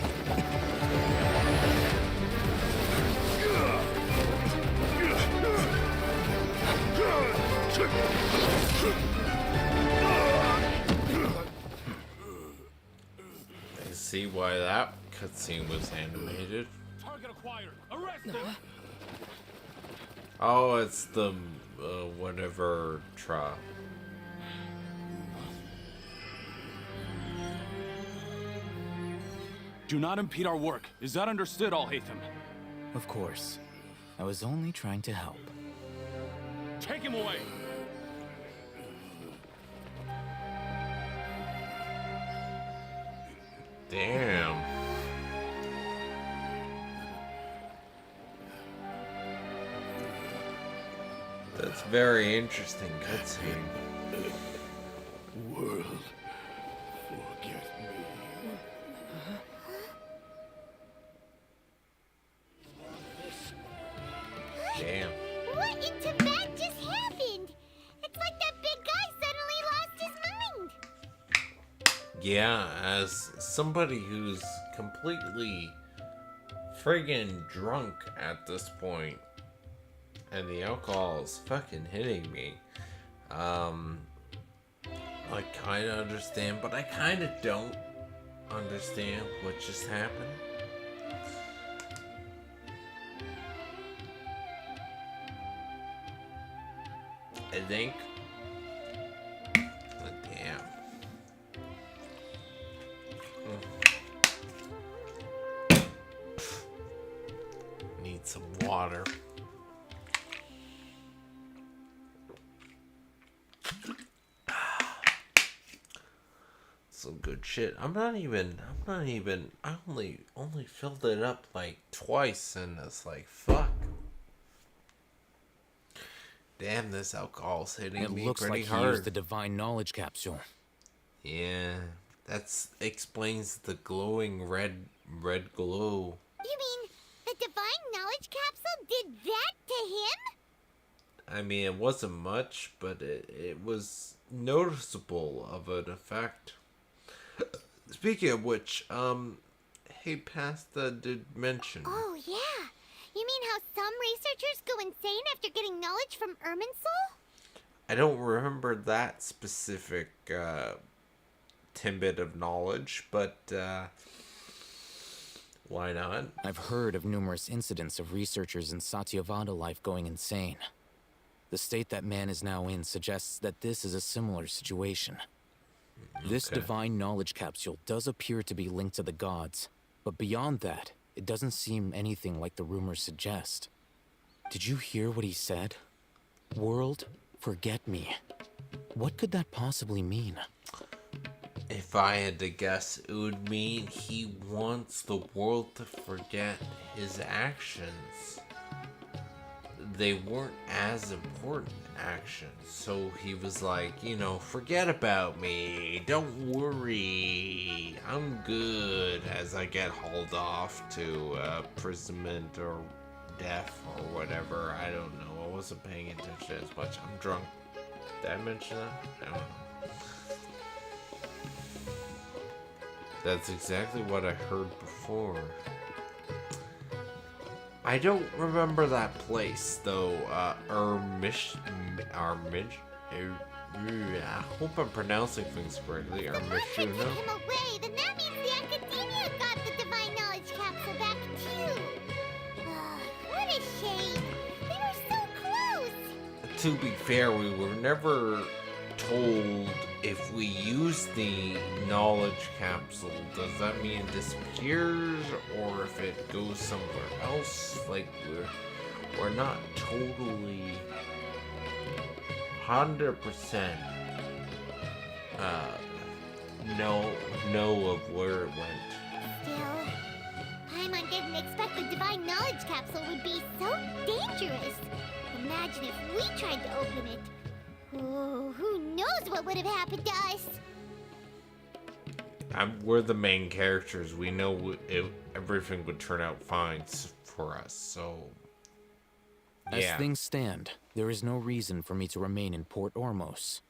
I see why that cutscene was animated.
Target acquired. Arrest him.
Oh, it's the whatever trial.
Do not impede our work. Is that understood, Alhaitham?
Of course. I was only trying to help.
Take him away.
Damn. That's very interesting cutscene.
World, forget me.
Damn.
What in Tibet just happened? It's like that big guy suddenly lost his mind.
Yeah, as somebody who's completely friggin' drunk at this point, and the alcohol is fucking hitting me, I kind of understand, but I kind of don't understand what just happened. I think. But damn. Need some water. Some good shit. I only filled it up like twice, and it's like, fuck. Damn, this alcohol's hitting
It
me
looks
pretty
like he
hard.
used the divine knowledge capsule.
Yeah, that explains the glowing red glow.
You mean the divine knowledge capsule did that to him?
I mean, it wasn't much, but it was noticeable of an effect. Speaking of which, pay past the dimension.
Oh, yeah. You mean how some researchers go insane after getting knowledge from Irminsul?
I don't remember that specific tidbit of knowledge, but why not?
I've heard of numerous incidents of researchers in Satyavada life going insane. The state that man is now in suggests that this is a similar situation. This divine knowledge capsule does appear to be linked to the gods, but beyond that, it doesn't seem anything like the rumors suggest. Did you hear what he said? World, forget me. What could that possibly mean?
If I had to guess, it would mean he wants the world to forget his actions. They weren't as important actions, so he was like, you know, forget about me, don't worry, I'm good, as I get hauled off to imprisonment or death or whatever. I don't know, I wasn't paying attention as much. I'm drunk. Did I mention that? I don't know. That's exactly what I heard before. I don't remember that place though. Armish. I hope I'm pronouncing things correctly. Armishuna.
Him away, then that means the Academia got the divine knowledge capsule back too. What a shame. They were so close.
To be fair, we were never told if we use the knowledge capsule, does that mean it disappears or if it goes somewhere else? Like we're not totally 100% know of where it went.
Still, Paimon didn't expect the divine knowledge capsule would be so dangerous. Imagine if we tried to open it. Oh, who knows what would have happened to us?
We're the main characters. We know everything would turn out fine for us, so...
As things stand, there is no reason for me to remain in Port Ormos.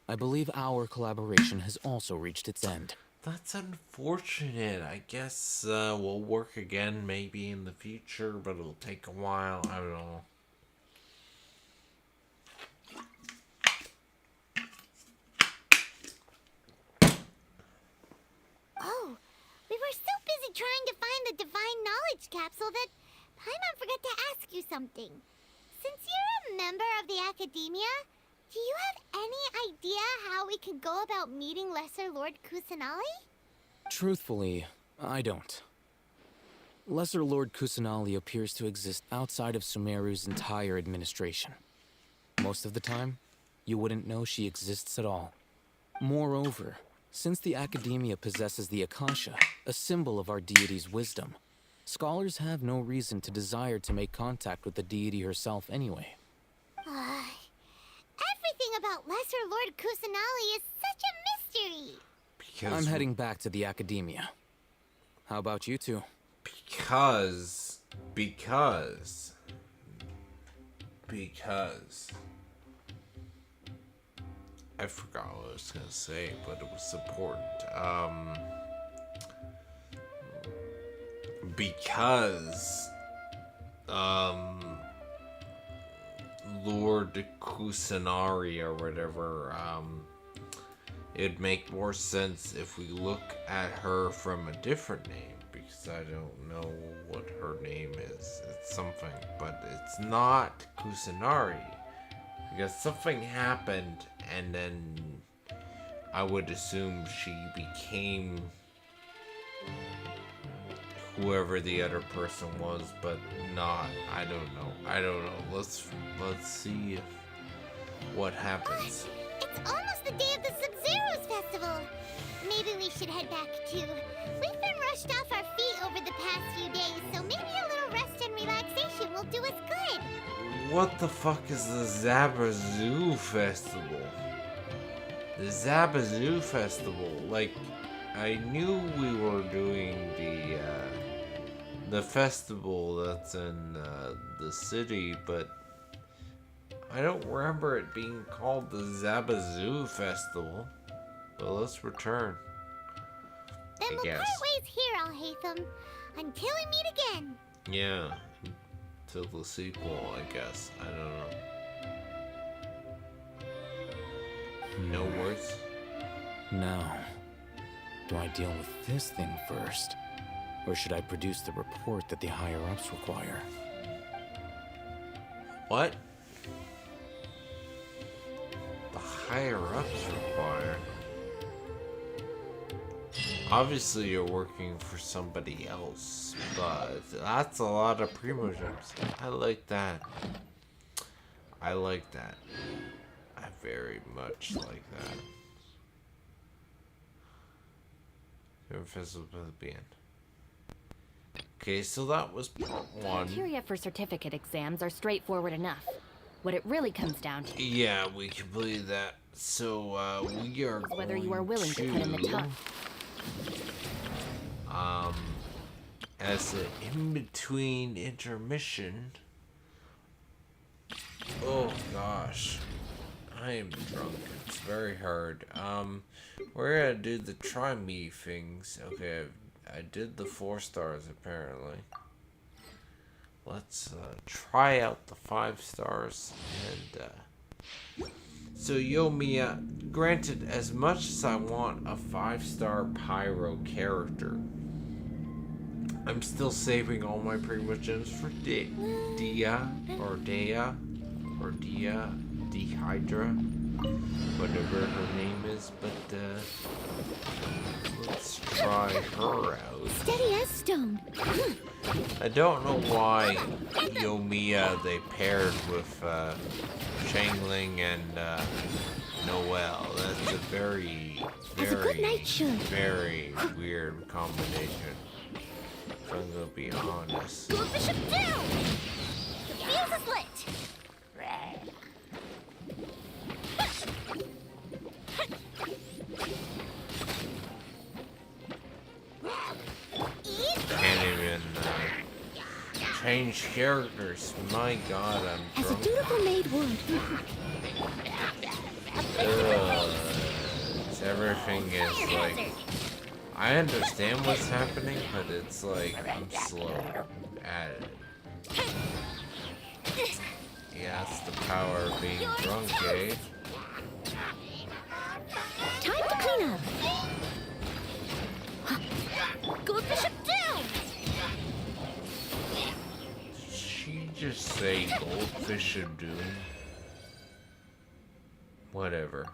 I believe our collaboration has also reached its end.
That's unfortunate. I guess we'll work again maybe in the future, but it'll take a while. I don't know.
Oh, we were so busy trying to find the divine knowledge capsule that Paimon forgot to ask you something. Since you're a member of the Academia, do you have any idea how we can go about meeting Lesser Lord Kusanali?
Truthfully, I don't. Lesser Lord Kusanali appears to exist outside of Sumeru's entire administration. Most of the time, you wouldn't know she exists at all. Moreover, since the Academia possesses the Akasha, a symbol of our deity's wisdom, scholars have no reason to desire to make contact with the deity herself anyway.
Everything about Lesser Lord Kusanali is such a mystery.
I'm heading back to the Academia. How about you two?
Because... I forgot what I was gonna say, but it was important. Because Lord Kusanari or whatever, it'd make more sense if we look at her from a different name, because I don't know what her name is. It's something, but it's not Kusanari, because something happened and then I would assume she became whoever the other person was, but not. I don't know. Let's see what happens.
It's almost the day of the Sub-Zero's festival. Maybe we should head back too. We've been rushed off our feet over the past few days, so maybe a little rest and relaxation will do us good.
What the fuck is the Zabazoo Festival? The Zabazoo Festival, like, I knew we were doing the festival that's in the city, but I don't remember it being called the Zabazoo Festival. But let's return.
Then we'll part ways here, Alhaitham. Until we meet again.
Yeah. Till the sequel, I guess. I don't know. No words?
Now, do I deal with this thing first? Or should I produce the report that the higher-ups require?
What? The higher-ups require? Obviously you're working for somebody else, but that's a lot of Primogems. I like that. I like that. I very much like that. Invisible at the end. Okay, so that was part 1.
Criteria for certificate exams are straightforward enough. What it really comes down to,
Yeah, we completed that. So we are
is whether you are willing to put in the time.
As an in-between intermission. Oh gosh, I am drunk. It's very hard. We're gonna do the try me things. Okay, I did the 4 stars apparently. Let's try out the 5 stars and so Yomiya, granted, as much as I want a 5-star pyro character, I'm still saving all my Primogems for Dehydra, whatever her name is, but let's try her out.
Steady as stone.
I don't know why Yomiya they paired with Changling and Noel. That's a very weird combination. If I'm gonna be honest.
Go Bishop down! The fuse is lit!
Can't even change characters. My God, I'm
As a
drunk.
dutiful maid would.
Everything is like, I understand what's happening, but it's like I'm slow at it. Yeah, that's the power of being drunk, eh?
Time to clean up. Go Bishop down!
Did she just say Goldfish of Doom? Whatever.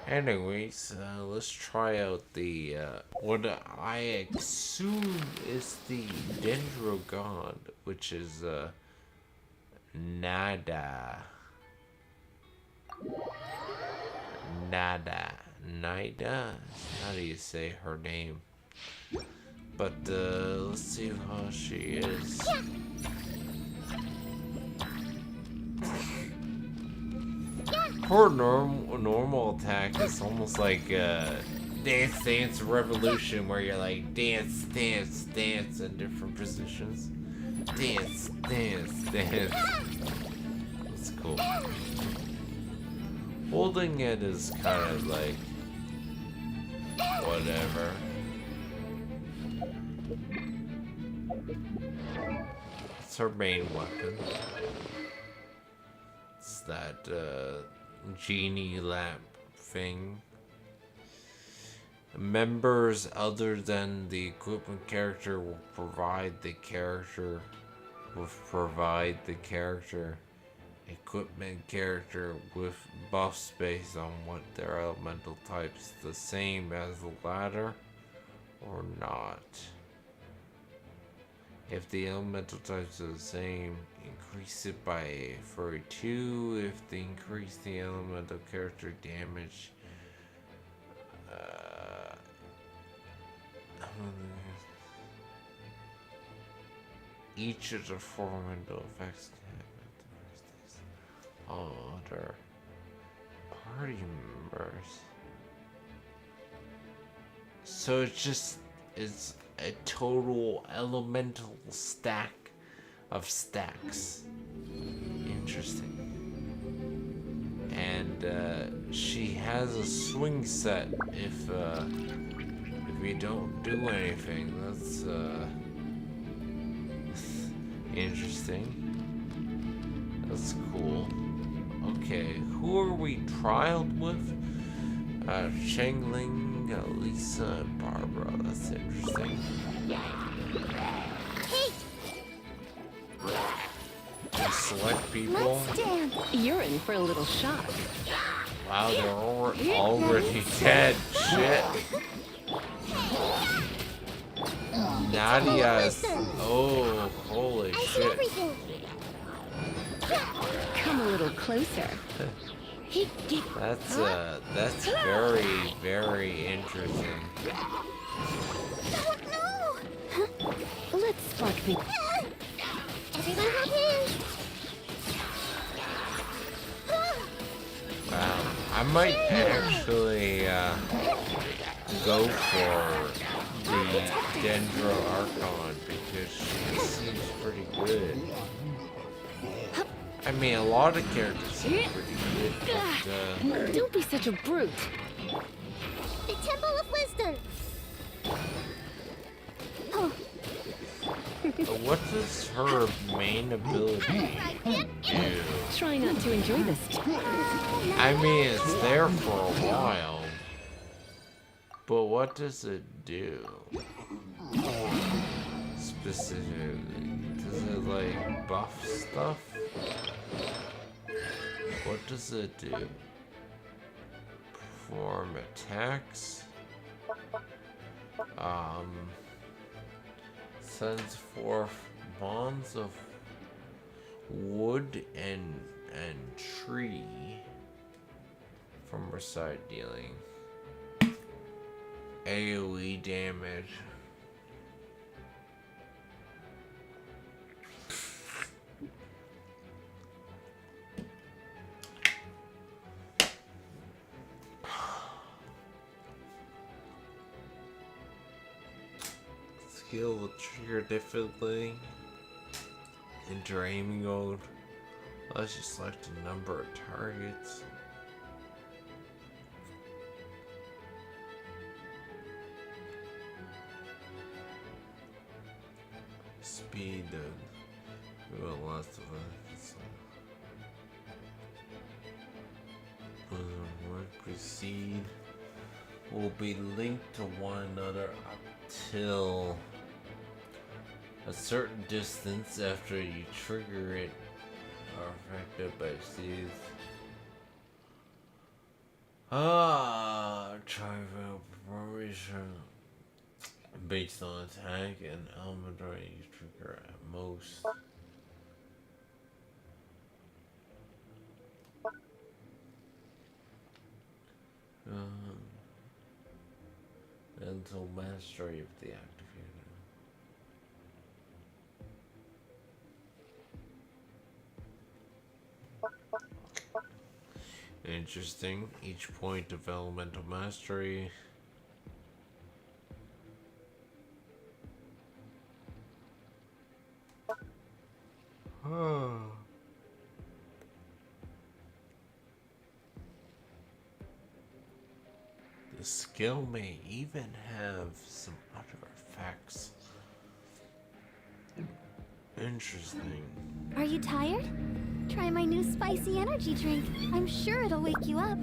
Anyways, let's try out the, what I assume is the Dendro God, which is, Nida. How do you say her name? But, let's see how she is. Her normal attack is almost like Dance Dance Revolution, where you're like dance, dance, dance in different positions. Dance, dance, dance. That's cool. Holding it is kind of like whatever. It's her main weapon. It's that genie lamp thing. Members other than the equipment character will provide the character equipment character with buffs based on what their elemental types, the same as the latter or not. If the elemental types are the same, increase it by for 2. If they increase the elemental character damage, each of the 4 elemental effects can have other party members. So it's a total elemental stack of stacks. Interesting. And she has a swing set if if you don't do anything. That's interesting. That's cool. Okay, who are we trialed with? Chengling, Lisa, and Barbara. That's interesting. You select people.
You're in for a little shock.
Wow, they're already dead. Shit. Nadia's. Oh, holy shit.
Come a little closer.
That's very, very interesting.
Let's spark things.
Everyone hop in.
Wow, I might actually go for the Dendro Archon because she seems pretty good. I mean, a lot of characters seem pretty good, but
Don't be such a brute.
The Temple of Wisdom.
what does her main ability do?
Try not to enjoy this.
I mean, it's there for a while, but what does it do? Specifically, does it like buff stuff? What does it do? Perform attacks? Sends forth bonds of wood and tree from her side, dealing AoE damage. Skill will trigger differently. Enter aiming mode. Let's just select a number of targets. Speed lots of us. Proceed will be linked to one another up till a certain distance after you trigger it are affected by seas. Trivial preparation based on attack and elemental you trigger at most. Until mastery of the activator. Interesting. Each point of elemental mastery. The skill may even have some other effects. Interesting.
Are you tired? Try my new spicy energy drink. I'm sure it'll wake you up.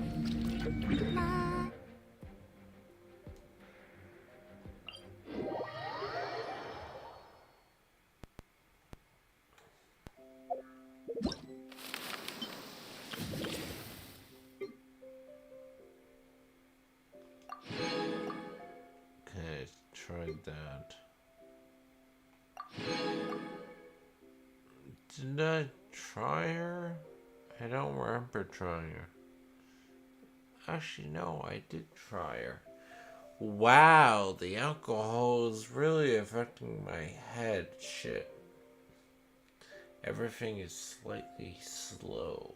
Okay, tried that. Did I try her? I don't remember trying her. Actually, no, I did try her. Wow, the alcohol is really affecting my head. Shit. Everything is slightly slow.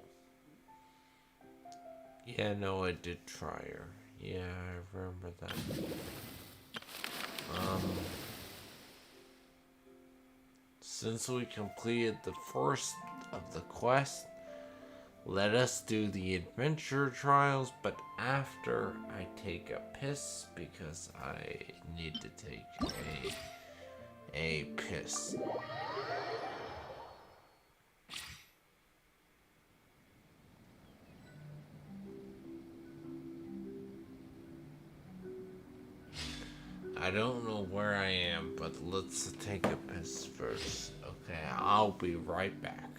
Yeah, no, I did try her. Yeah, I remember that. Since we completed the first of the quest, let us do the adventure trials, but after I take a piss, because I need to take a piss. I don't know where I am, but let's take a piss first. Okay, I'll be right back.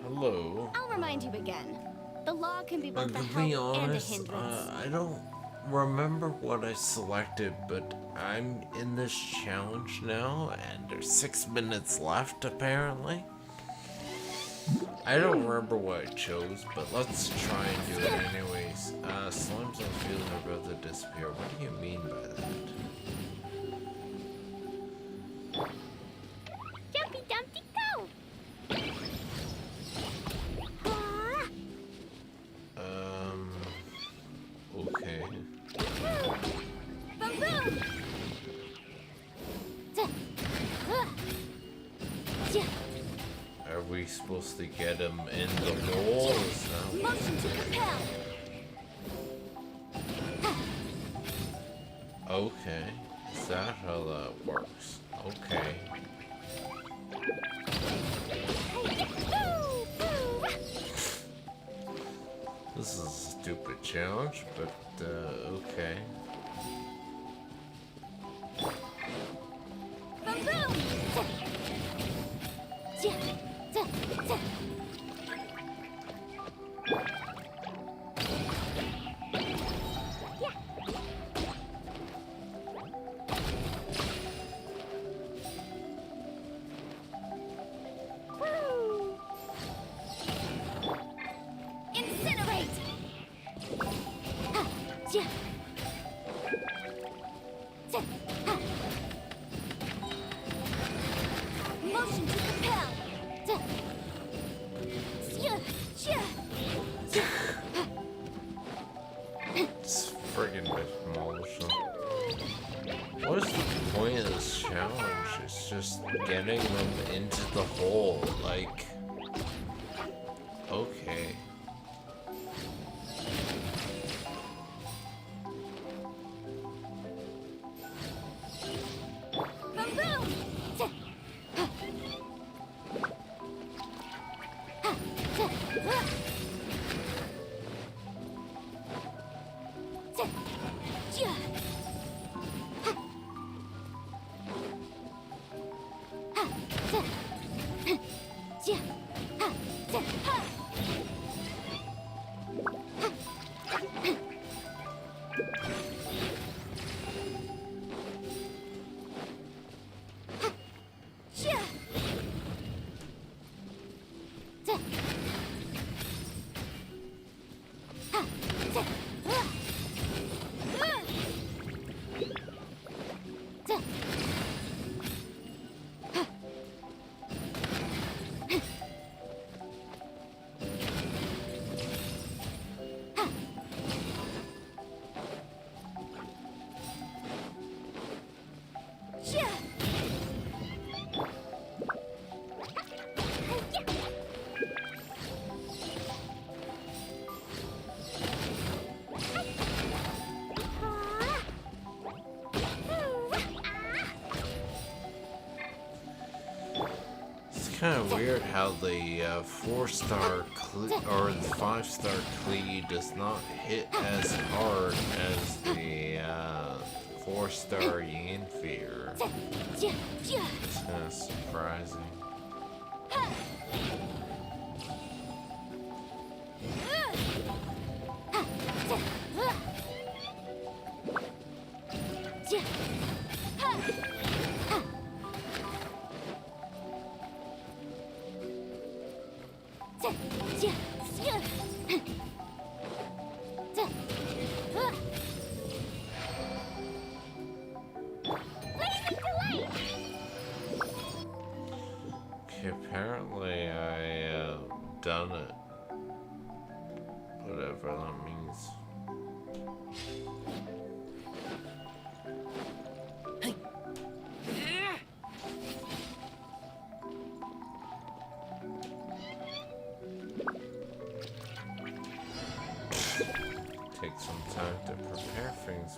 Hello.
I'll remind you again. The law can be both a
To
help
be
and a
honest,
hindrance.
I don't remember what I selected, but I'm in this challenge now, and there's 6 minutes left, apparently. I don't remember what I chose, but let's try and do it anyways. Slimes on field are about to disappear. What do you mean by that?
Jumpy Dumpty go!
Okay.
Boom boom!
Are we supposed to get him in the hole?
Motion to compel.
Okay. Is that how that works? Okay. This is a stupid challenge, but okay.
Motion to compel.
It's friggin' demolish them. What is the point of this challenge? It's just getting them into the hole, like... Okay. Kind of weird how the 4-star or the 5-star Clee does not hit as hard as the 4-star Yanfear. It's kind of surprising. Okay, apparently I done it. Whatever that means. Take some time to prepare things.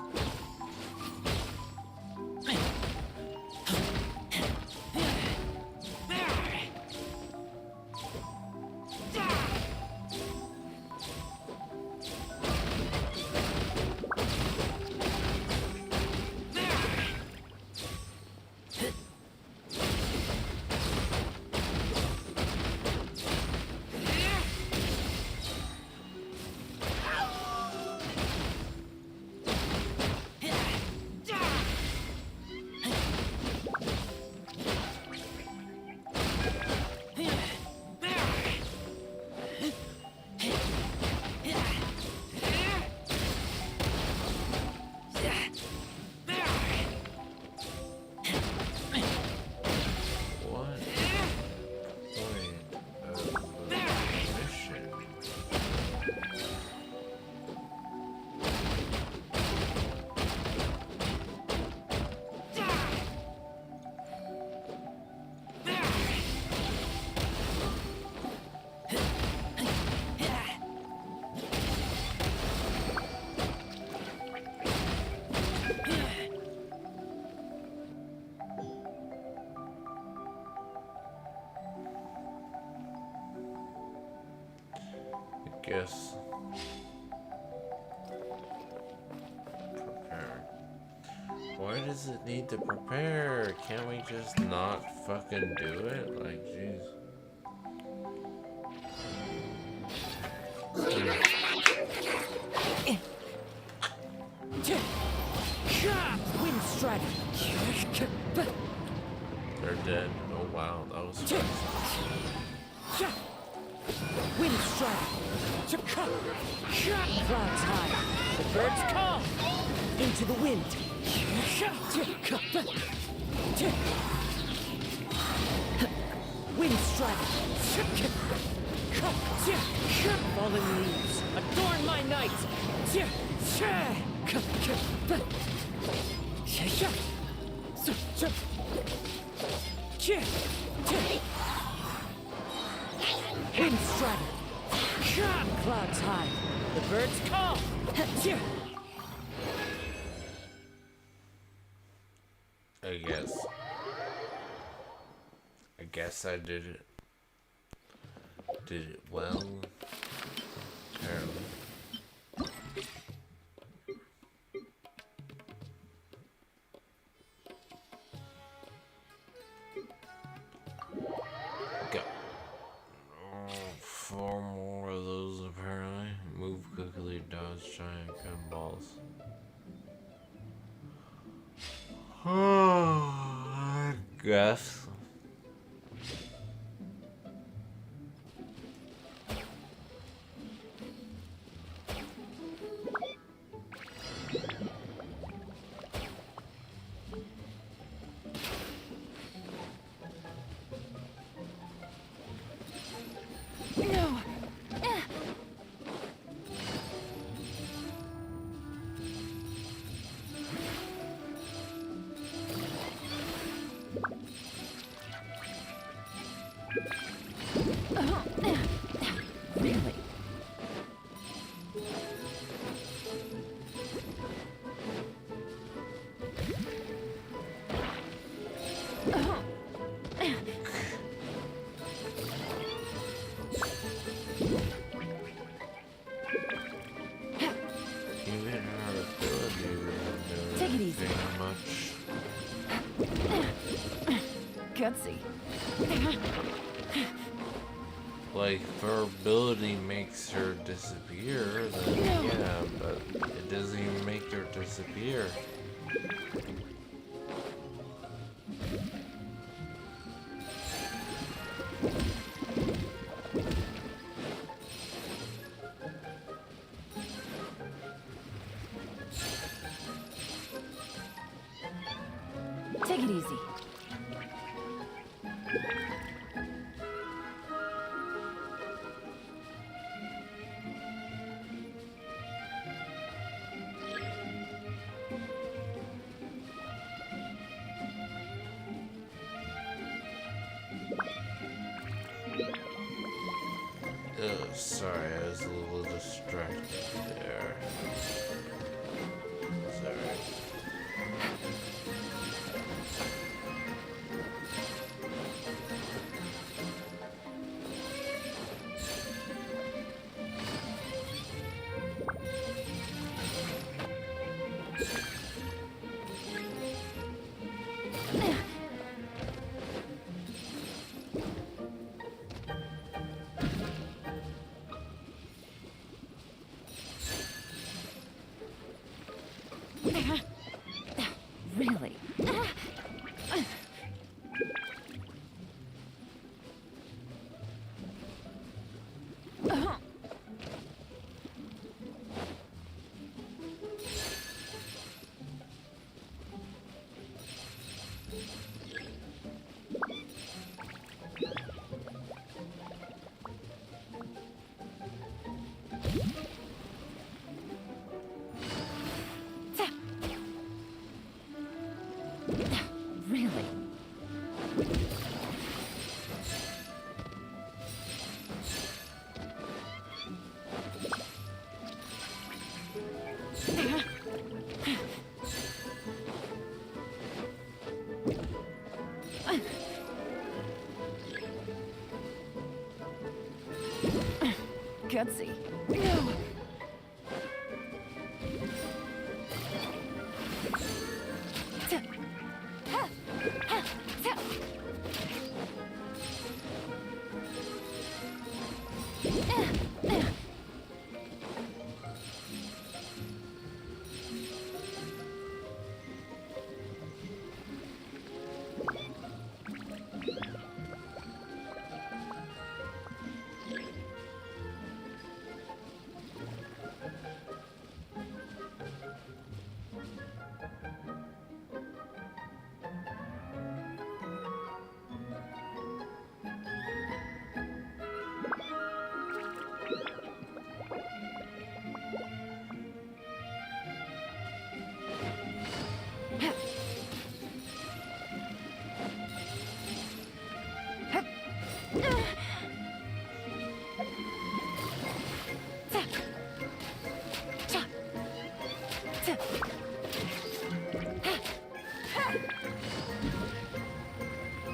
guess. Prepare. Why does it need to prepare? Can't we just not fucking do it? Like, jeez.
Wind strike.
They're dead. Oh wow, that was fast.
Wind strike. Clouds high. The birds call. Into the wind. Wind strike. Fallen leaves. Adorn my night. Wind strike. Clouds high. The birds call.
I guess I did it. Did it well. Terrible. Go. Oh, 4 more of those apparently. Move quickly, dodge giant gunballs. I guess.
No. Really?
Even our ability really
Take it easy.
very much.
Gutsy.
Like, if her ability makes her disappear, then yeah, but it doesn't even make her disappear.
Take it easy.
Sorry, I was a little distracted there. Sorry.
Really? Really?
Gutsy. No!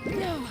No!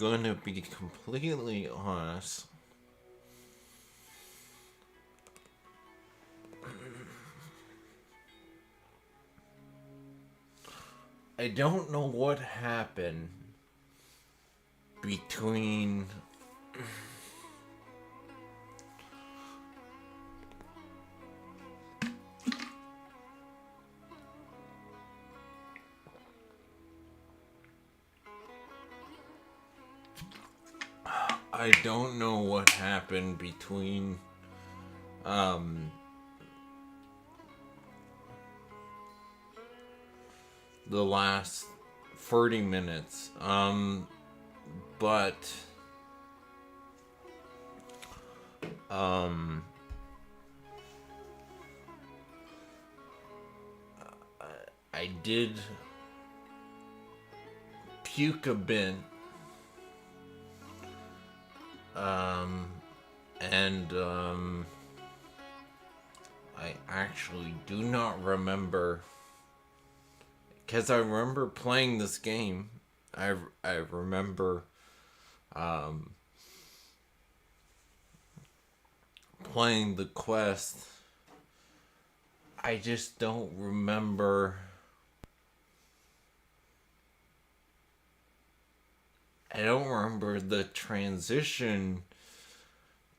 gonna be completely honest, I don't know what happened between I don't know what happened between the last 30 minutes. But I did puke a bit. I actually do not remember, because I remember playing this game. I remember playing the quest. I just don't remember. I don't remember the transition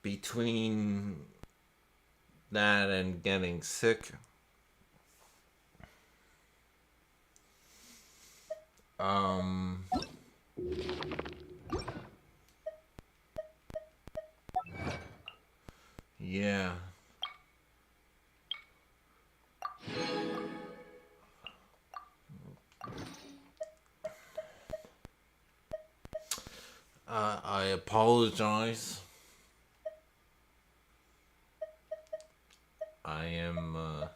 between that and getting sick. Yeah. I apologize. I am, I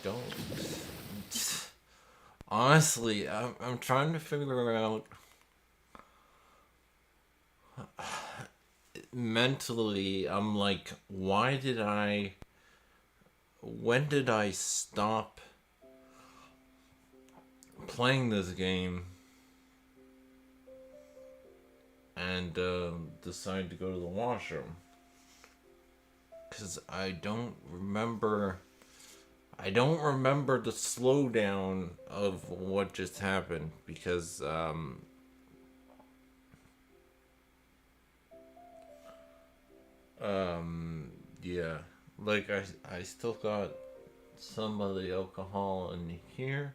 don't... Honestly, I'm trying to figure out... Mentally, I'm like, why did I... When did I stop playing this game and decide to go to the washroom? Because I don't remember the slowdown of what just happened, because yeah, like I still got some of the alcohol in here,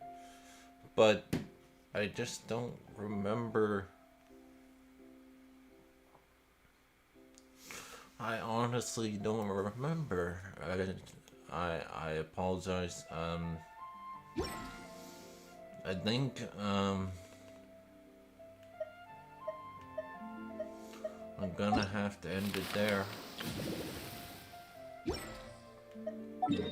but I just don't remember. I honestly don't remember. I apologize. I think I'm gonna have to end it there. Yeah.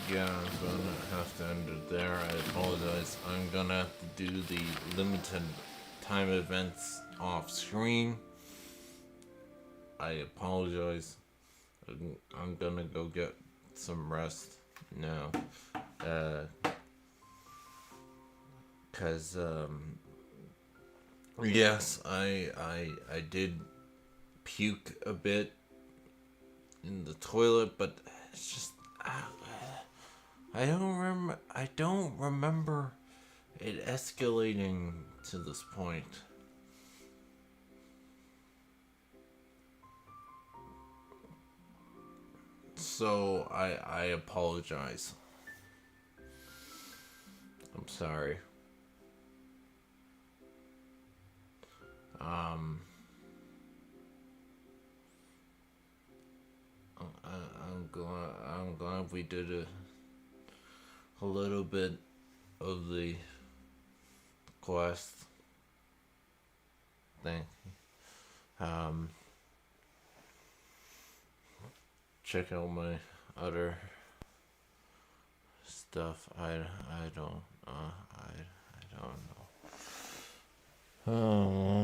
Yeah, I'm gonna have to end it there. I apologize. I'm gonna have to do the limited time events off screen. I apologize. I'm gonna go get some rest now. Cause yes, I did puke a bit in the toilet, but it's just I don't remember it escalating to this point. So I apologize. I'm sorry. I'm glad we did a little bit of the quest thing. Check out my other stuff. stuff. I don't know. Oh.